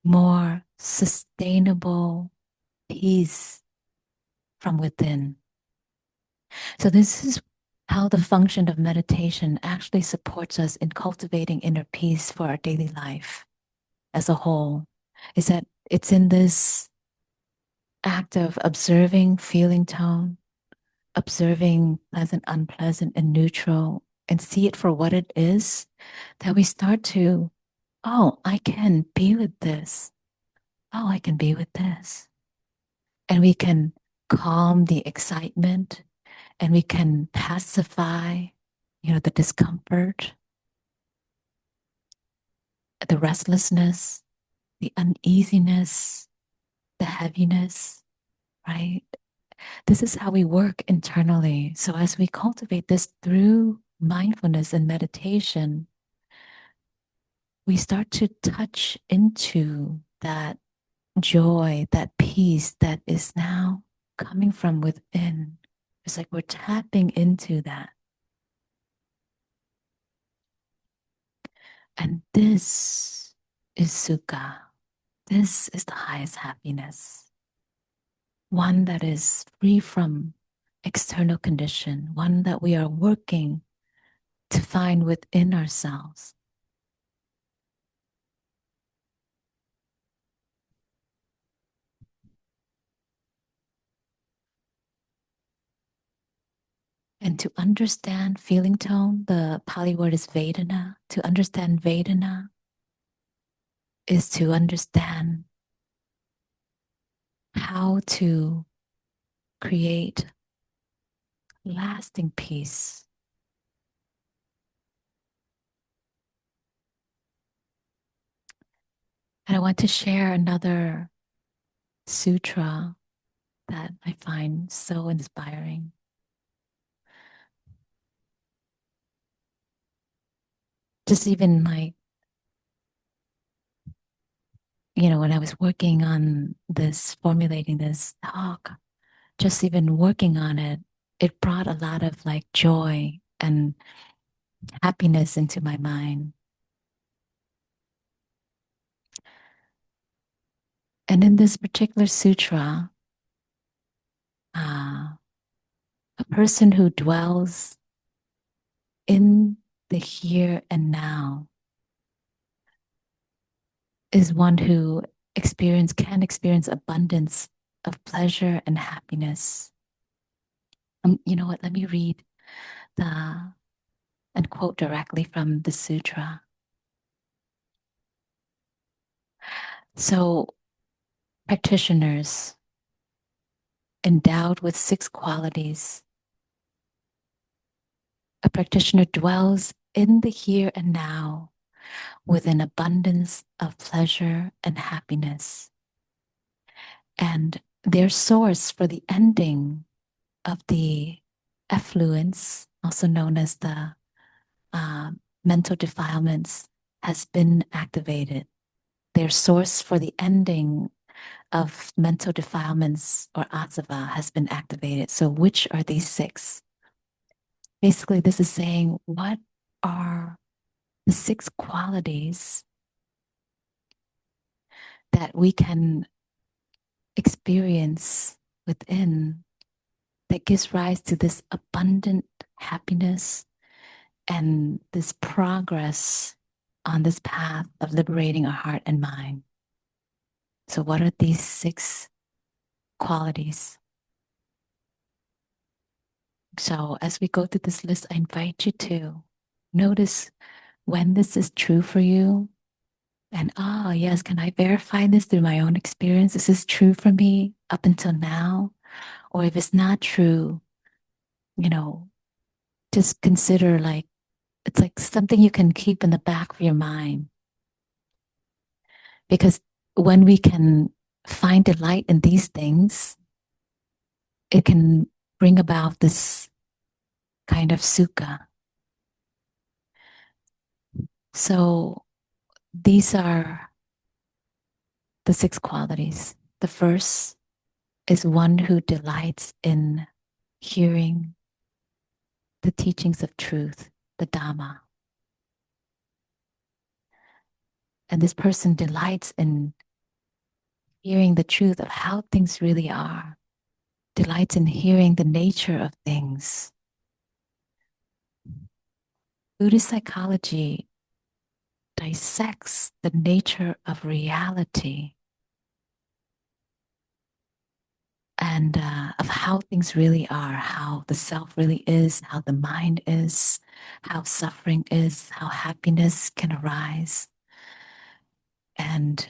more sustainable peace from within. So, this is how the function of meditation actually supports us in cultivating inner peace for our daily life as a whole, is that it's in this act of observing feeling tone, observing pleasant, unpleasant, and neutral, and see it for what it is, that we start to, oh, I can be with this. Oh, I can be with this. And we can calm the excitement, and we can pacify, the discomfort, the restlessness, the uneasiness, the heaviness, right? This is how we work internally. So as we cultivate this through mindfulness and meditation, we start to touch into that joy, that peace that is now coming from within. It's like we're tapping into that. And this is sukha. This is the highest happiness. One that is free from external condition, one that we are working to find within ourselves. And to understand feeling tone, the Pali word is Vedana. To understand Vedana is to understand how to create lasting peace. And I want to share another sutra that I find so inspiring. Just even like, when I was working on this, formulating this talk, just even working on it, it brought a lot of like joy and happiness into my mind. And in this particular sutra, uh, a person who dwells in the here and now is one who can experience abundance of pleasure and happiness. You know what? Let me read and quote directly from the sutra. So, practitioners endowed with 6 qualities, a practitioner dwells in the here and now with an abundance of pleasure and happiness. And their source for the ending of the effluence, also known as the mental defilements, has been activated. Their source for the ending of mental defilements or asava has been activated. So, which are these 6? Basically, this is saying what are the 6 qualities that we can experience within that gives rise to this abundant happiness and this progress on this path of liberating our heart and mind. So, what are these 6 qualities? So, as we go through this list, I invite you to notice when this is true for you. And yes, can I verify this through my own experience? Is this true for me up until now? Or if it's not true, you know, just consider like it's like something you can keep in the back of your mind. Because when we can find delight in these things, it can bring about this kind of sukha. So these are the 6 qualities. The first is one who delights in hearing the teachings of truth, the Dhamma. And this person delights in hearing the truth of how things really are, delights in hearing the nature of things. Buddhist psychology dissects the nature of reality and of how things really are, how the self really is, how the mind is, how suffering is, how happiness can arise. And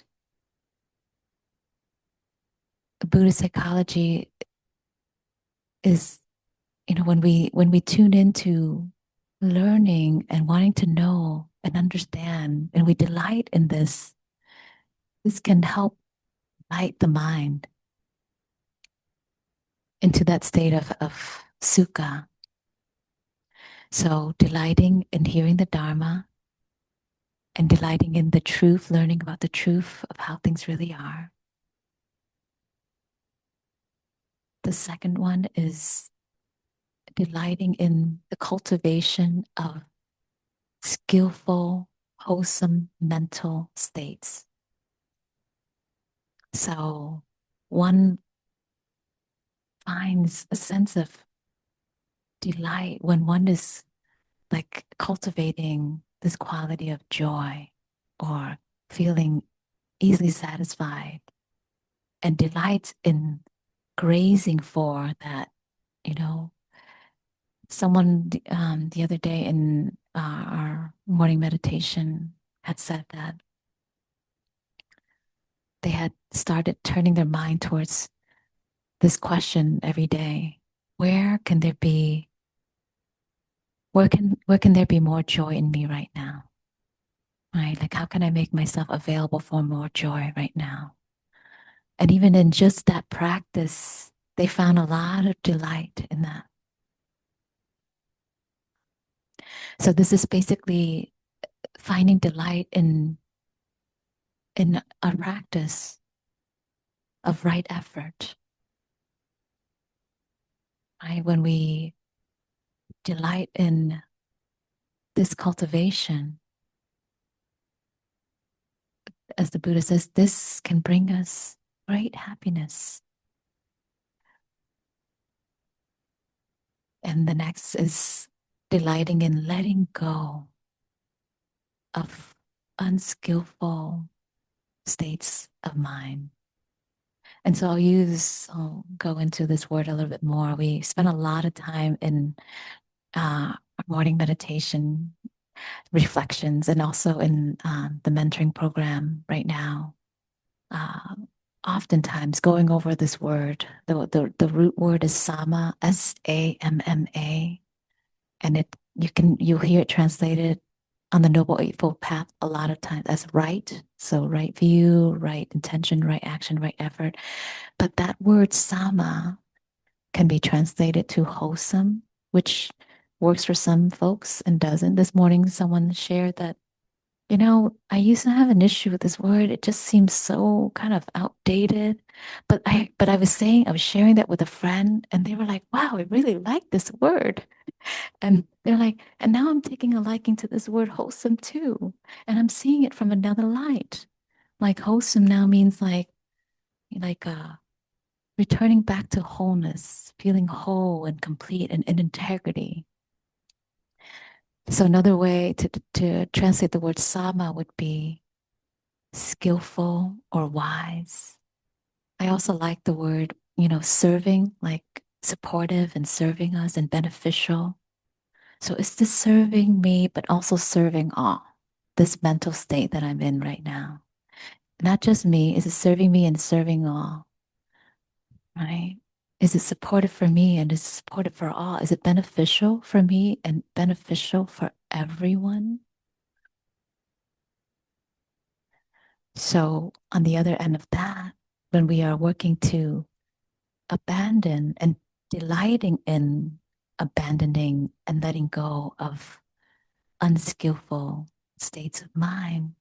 Buddhist psychology is, when we tune into learning and wanting to know and understand, and we delight in this can help light the mind into that state of sukha. So delighting in hearing the Dharma and delighting in the truth, learning about the truth of how things really are. The second one is delighting in the cultivation of skillful, wholesome mental states. So one finds a sense of delight when one is like cultivating this quality of joy or feeling easily satisfied and delights in grazing for that. You know, someone the other day in our morning meditation had said that they had started turning their mind towards this question every day: where can there be where can there be more joy in me right now? Right? Like, how can I make myself available for more joy right now? And even in just that practice, they found a lot of delight in that. So this is basically finding delight in a practice of right effort. Right? When we delight in this cultivation, as the Buddha says, this can bring us great happiness. And the next is delighting in letting go of unskillful states of mind. And so I'll go into this word a little bit more. We spend a lot of time in morning meditation reflections and also in the mentoring program right now. Uh, Oftentimes going over this word, the root word is sama, Samma, and you'll hear it translated on the Noble Eightfold Path a lot of times as right. So right view, right intention, right action, right effort. But that word sama can be translated to wholesome, which works for some folks and doesn't. This morning, someone shared that, I used to have an issue with this word. It just seems so kind of outdated. But I was sharing that with a friend, and they were like, wow, I really like this word. And they're like, and now I'm taking a liking to this word wholesome too. And I'm seeing it from another light. Like wholesome now means like returning back to wholeness, feeling whole and complete and in integrity. So another way to translate the word sama would be skillful or wise. I also like the word, serving, like supportive and serving us and beneficial. So is this serving me, but also serving all? This mental state that I'm in right now. Not just me, is it serving me and serving all? Right? Is it supportive for me and is it supportive for all? Is it beneficial for me and beneficial for everyone? So, on the other end of that, when we are working to abandon and delighting in abandoning and letting go of unskillful states of mind,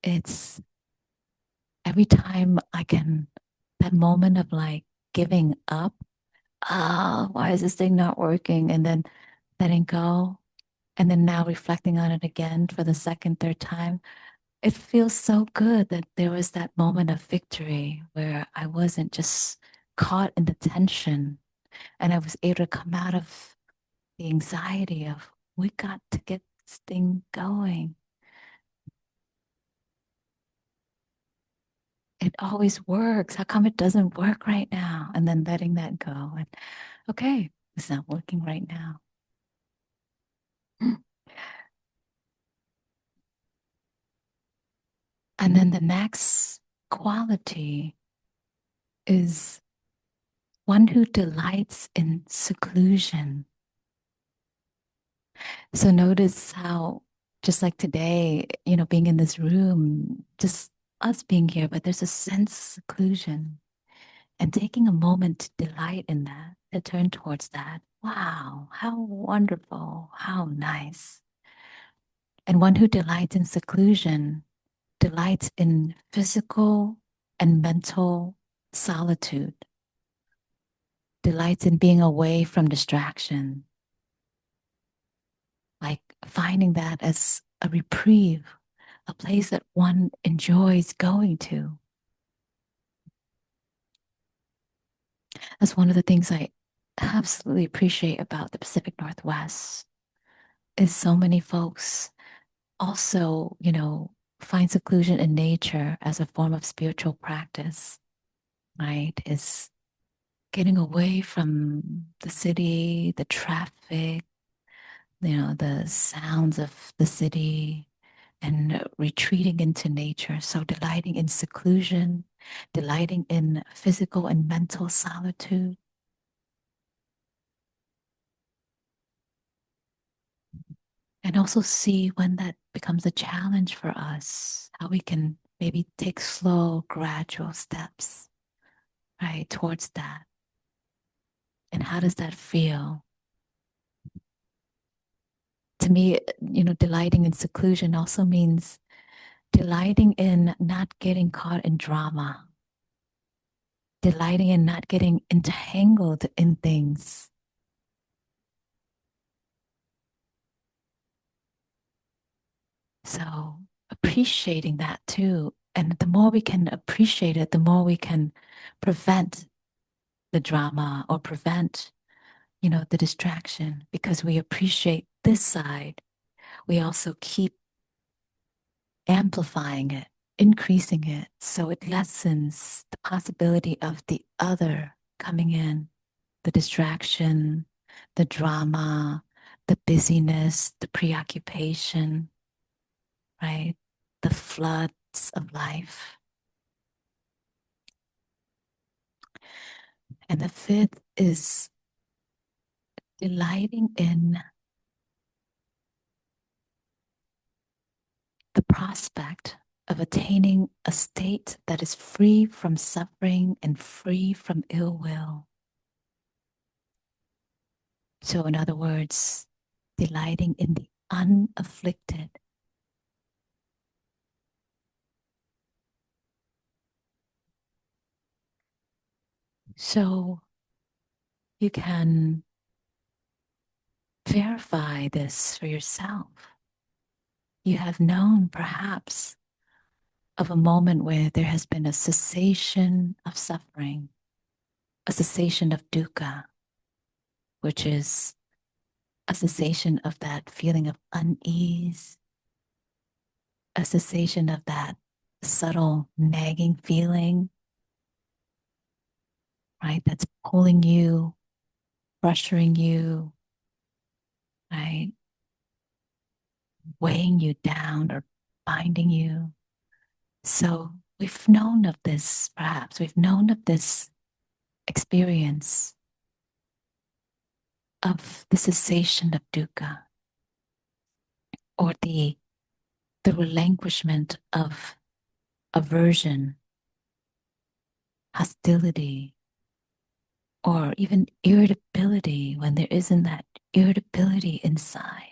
it's every time that moment of like giving up, why is this thing not working? And then letting go. And then now reflecting on it again for the second, third time. It feels so good that there was that moment of victory where I wasn't just caught in the tension and I was able to come out of the anxiety of, we got to get this thing going. It always works. How come it doesn't work right now? And then letting that go. And okay, it's not working right now. And then the next quality is one who delights in seclusion. So notice how, just like today, being in this room, just us being here, but there's a sense of seclusion and taking a moment to delight in that, to turn towards that. Wow, how wonderful, how nice. And one who delights in seclusion delights in physical and mental solitude, delights in being away from distraction, like finding that as a reprieve, a place that one enjoys going to. That's one of the things I absolutely appreciate about the Pacific Northwest is so many folks also, find seclusion in nature as a form of spiritual practice, right? Is getting away from the city, the traffic, the sounds of the city, and retreating into nature. So, delighting in seclusion, delighting in physical and mental solitude. And also see when that becomes a challenge for us, how we can maybe take slow, gradual steps, right, towards that. And how does that feel? To me, delighting in seclusion also means delighting in not getting caught in drama, delighting in not getting entangled in things. So appreciating that too. And the more we can appreciate it, the more we can prevent the drama or prevent, the distraction because we appreciate this side. We also keep amplifying it, increasing it. So it lessens the possibility of the other coming in, the distraction, the drama, the busyness, the preoccupation, right? The floods of life. And the fifth is delighting in the prospect of attaining a state that is free from suffering and free from ill will. So, in other words, delighting in the unafflicted. So, you can verify this for yourself. You have known perhaps of a moment where there has been a cessation of suffering, a cessation of dukkha, which is a cessation of that feeling of unease, a cessation of that subtle nagging feeling, right? That's pulling you, pressuring you, right? Weighing you down or binding you. So we've known of this, perhaps, we've known of this experience of the cessation of dukkha or the relinquishment of aversion, hostility, or even irritability when there isn't that irritability inside.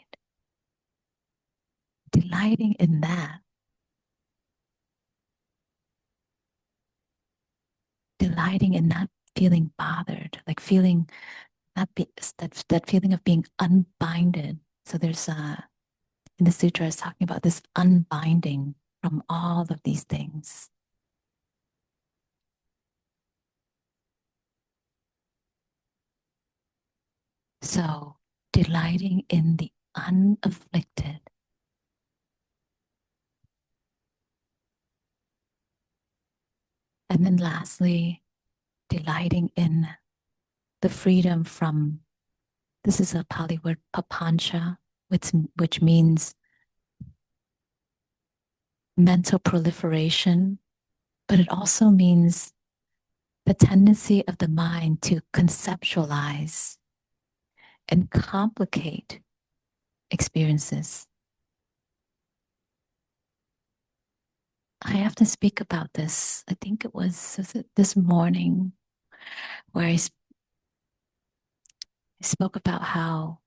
Delighting in that, delighting in not feeling bothered, like feeling not be, that feeling of being unbinded. So there's in the sutra is talking about this unbinding from all of these things. So delighting in the unafflicted. And then lastly, delighting in the freedom from, this is a Pali word, papancha, which means mental proliferation, but it also means the tendency of the mind to conceptualize and complicate experiences. I have to speak about this. I think it was this morning where I spoke about how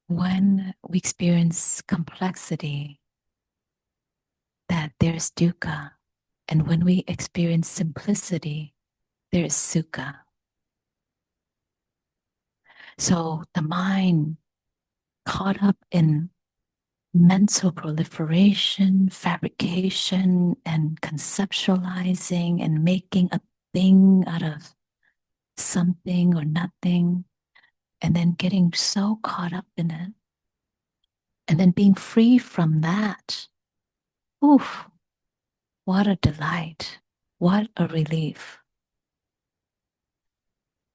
when we experience complexity, that there's dukkha. And when we experience simplicity, there is sukha. So the mind caught up in mental proliferation, fabrication, and conceptualizing and making a thing out of something or nothing, and then getting so caught up in it, and then being free from that. Oof, what a delight. What a relief.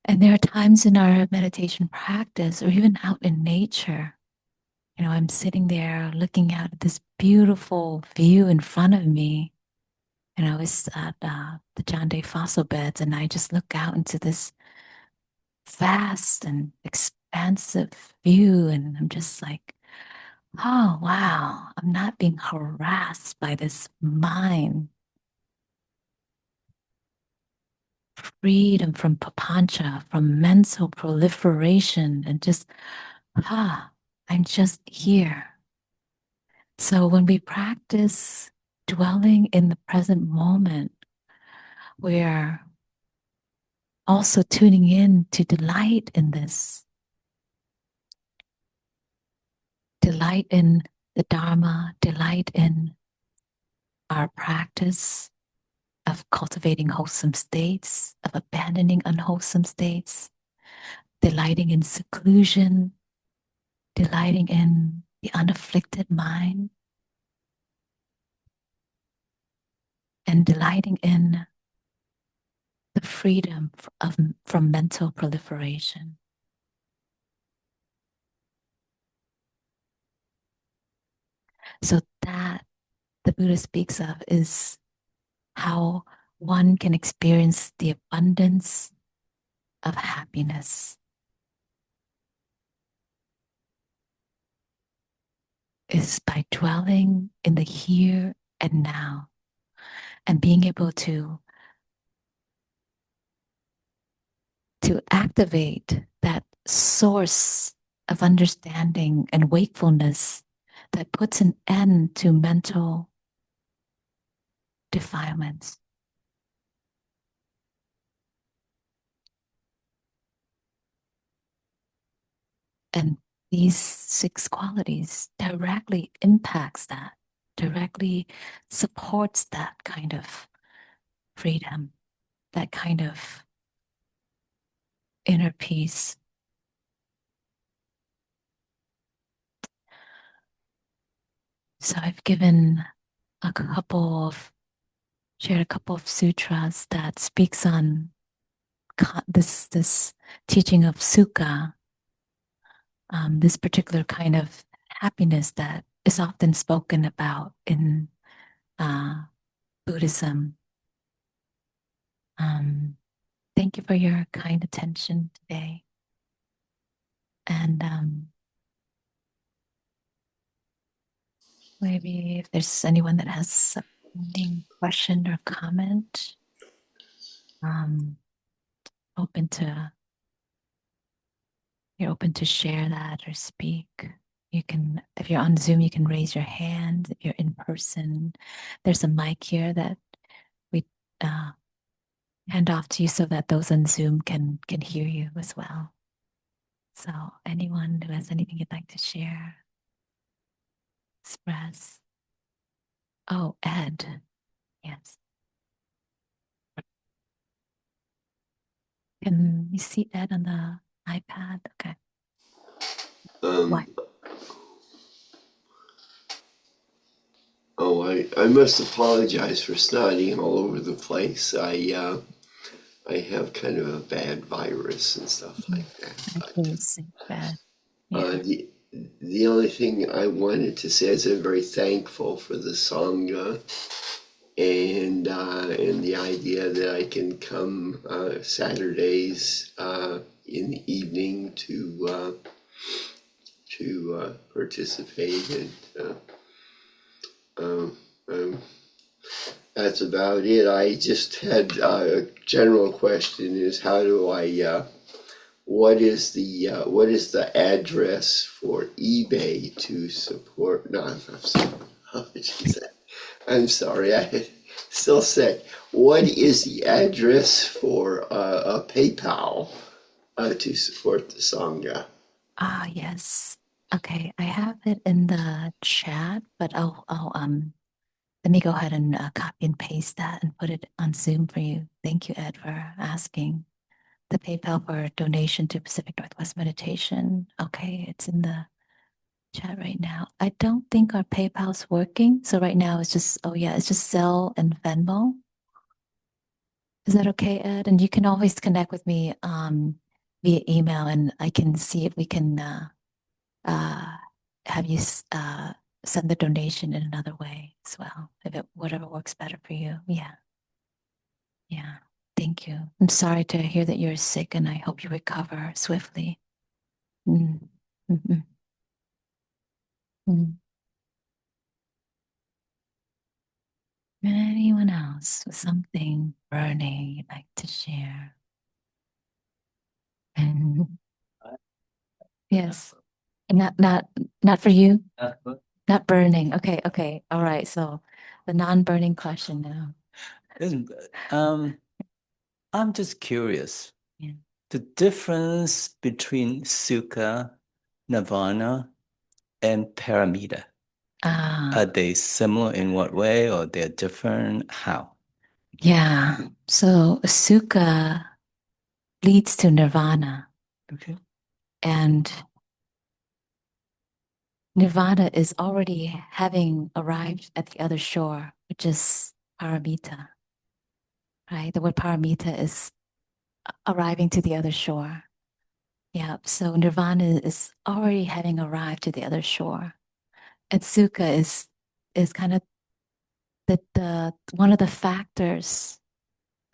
And there are times in our meditation practice or even out in nature, I'm sitting there looking out at this beautiful view in front of me. And I was at the John Day fossil beds, and I just look out into this vast and expansive view. And I'm just like, oh, wow, I'm not being harassed by this mind. Freedom from papancha, from mental proliferation, and just, I'm just here. So when we practice dwelling in the present moment, we're also tuning in to delight in this, delight in the Dharma, delight in our practice of cultivating wholesome states, of abandoning unwholesome states, delighting in seclusion, delighting in the unafflicted mind, and delighting in the freedom from mental proliferation. So that the Buddha speaks of is how one can experience the abundance of happiness is by dwelling in the here and now and being able to activate that source of understanding and wakefulness that puts an end to mental defilements. And these 6 qualities directly impacts that, directly supports that kind of freedom, that kind of inner peace. So I've shared a couple of sutras that speaks on this teaching of sukha, this particular kind of happiness that is often spoken about in uh, Buddhism. Thank you for your kind attention today. And maybe if there's anyone that has any question or comment, open to you're open to share that or speak. You can, if you're on Zoom, you can raise your hand. If you're in person, there's a mic here that we hand off to you so that those on Zoom can hear you as well. So anyone who has anything you'd like to share, express. Oh, Ed. Yes. Can you see Ed on the iPad? Okay. Um, What? oh, I must apologize for snotting all over the place. I have kind of a bad virus and stuff like that. I But can see that. uh, Yeah. the the only thing I wanted to say is I'm very thankful for the Sangha and the idea that I can come Saturdays in the evening to participate and um, um, that's about it. I just had a general question: is how do I? What is the address for eBay to support? No, I'm sorry. Oh, geez, I'm sorry. I still sick. What is the address for a PayPal to support the Sangha? Ah, yes. Okay, I have it in the chat, but I'll let me go ahead and copy and paste that and put it on Zoom for you. Thank you, Ed, for asking. The PayPal for donation to Pacific Northwest Meditation. Okay, it's in the chat right now. I don't think our PayPal's working. So right now it's just, oh yeah, it's just Zelle and Venmo. Is that okay, Ed? And you can always connect with me via email and I can see if we can uh, have you send the donation in another way as well, if it whatever works better for you. Yeah, yeah. Thank you. I'm sorry to hear that you're sick, and I hope you recover swiftly. Mm. Mhm. Mm. Anyone else with something burning you'd like to share? And yes, not for you. Not burning. Okay, okay. All right. So the non-burning question now. Um, I'm just curious. Yeah. The difference between Sukha, Nirvana, and Paramita. Ah, Are they similar in what way or they're different? How? yeah. So Sukha leads to nirvana, Okay. and nirvana is already having arrived at the other shore, which is paramita, right? The word paramita is arriving to the other shore. Yeah. So nirvana is already having arrived to the other shore. And sukha is kind of the one of the factors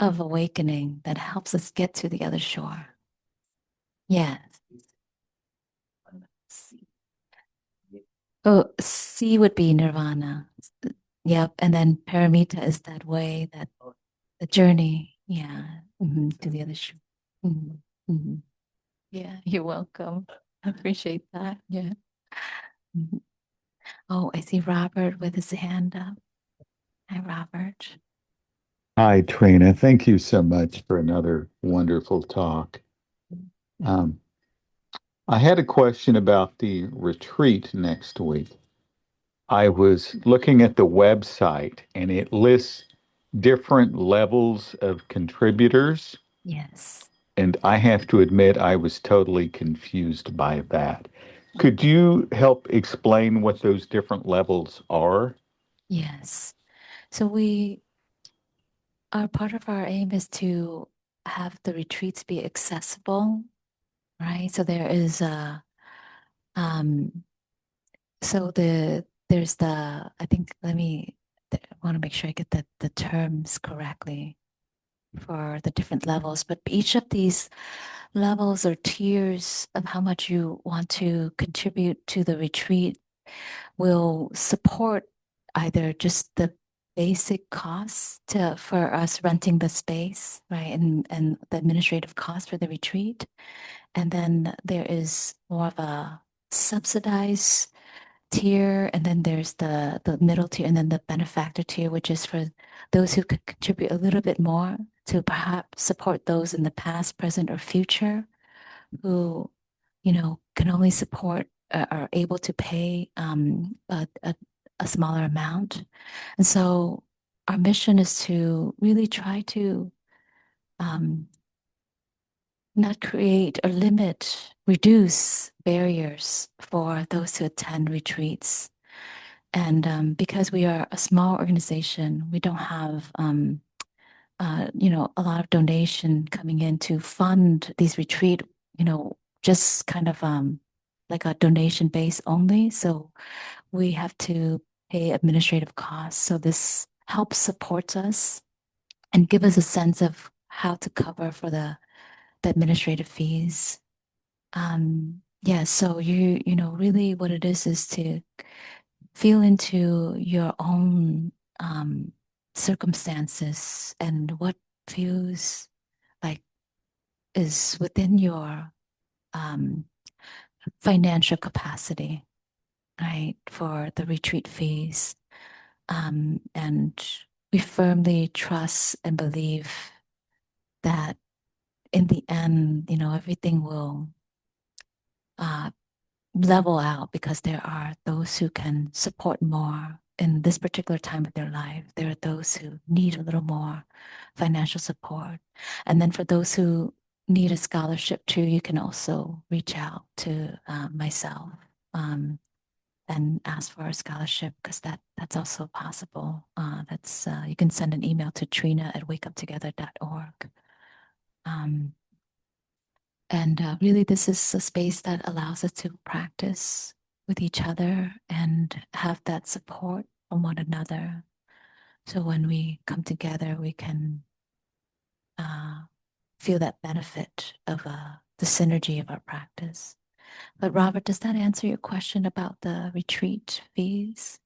of awakening that helps us get to the other shore. Yes. Oh, C would be nirvana. Yep. And then paramita is that way, that the journey. Yeah. To the other shore. Mhm. Mhm. Yeah. You're welcome. I appreciate that. Yeah. Mhm. Oh, I see Robert with his hand up. Hi, Robert. Hi, Trina. Thank you so much for another wonderful talk. Um, I had a question about the retreat next week. I was looking at the website and it lists different levels of contributors, Yes. and I have to admit I was totally confused by that. Could you help explain what those different levels are? Yes. So we our part of our aim is to have the retreats be accessible, right? So there is a um so there's the I think I want to make sure I get the terms correctly for the different levels, but each of these levels or tiers of how much you want to contribute to the retreat will support either just the basic costs for us renting the space, right? And the administrative cost for the retreat. And then there is more of a subsidized tier, and then there's the middle tier, and then the benefactor tier, which is for those who could contribute a little bit more to perhaps support those in the past, present, or future who, can only support are able to pay a smaller amount. And so our mission is to really try to um, not create or limit, reduce barriers for those who attend retreats And because we are a small organization, we don't have a lot of donation coming in to fund these retreat, just kind of like a donation base only. So we have to pay administrative costs. So this helps support us and give us a sense of how to cover for the administrative fees. Yeah, so really what it is to feel into your own circumstances and what feels like is within your um, financial capacity, right, for the retreat fees. And we firmly trust and believe that in the end, everything will uh, level out because there are those who can support more in this particular time of their life. There are those who need a little more financial support. And then for those who need a scholarship too, you can also reach out to myself and ask for a scholarship because that's also possible. That's you can send an email to trina@wakeuptogether.org. Um, and really, this is a space that allows us to practice with each other and have that support from one another. So when we come together, we can uh, feel that benefit of the synergy of our practice. But Robert, does that answer your question about the retreat fees?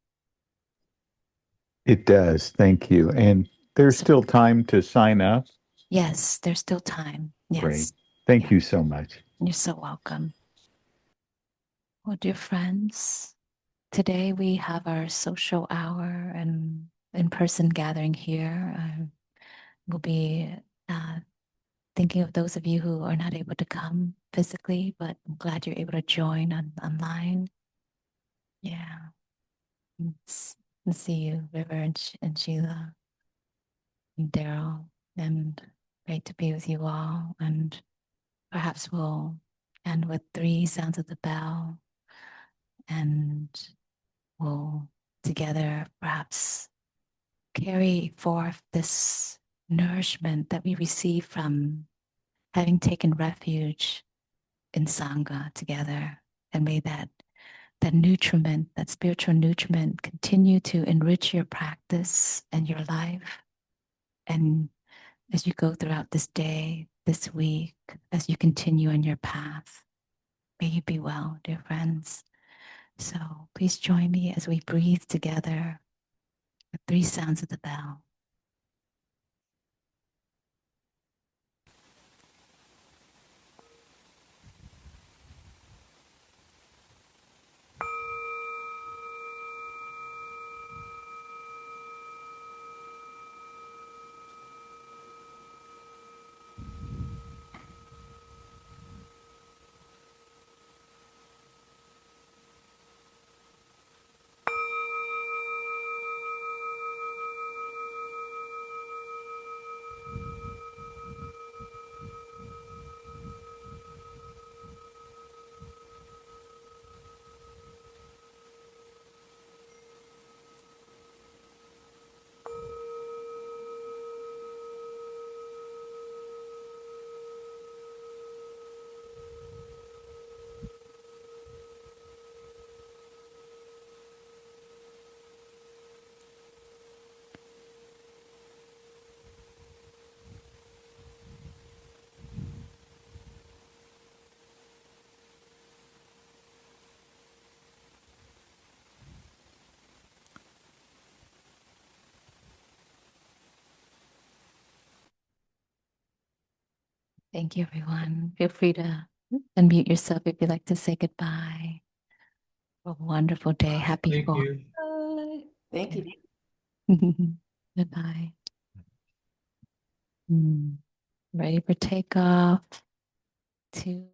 It does. Thank you. And there's So, still time to sign up. yes, there's still time. Great. Yes. Thank Yeah. you so much. You're so welcome. Well, dear friends, today we have our social hour and in-person gathering here. We'll be thinking of those of you who are not able to come physically, but I'm glad you're able to join online. Yeah. Let's see you, River and Sheila and Daryl. And great to be with you all. And perhaps we'll end with 3 sounds of the bell and we'll together perhaps carry forth this nourishment that we receive from having taken refuge in Sangha together. And may that nutriment, that spiritual nutriment, continue to enrich your practice and your life. And as you go throughout this day, this week, as you continue on your path, may you be well, dear friends. So please join me as we breathe together the 3 sounds of the bell. Thank you, everyone. Feel free to unmute yourself if you'd like to say goodbye. A wonderful day. Happy Thank 4th. you. Bye. Thank you. Goodbye. Ready for takeoff. 2.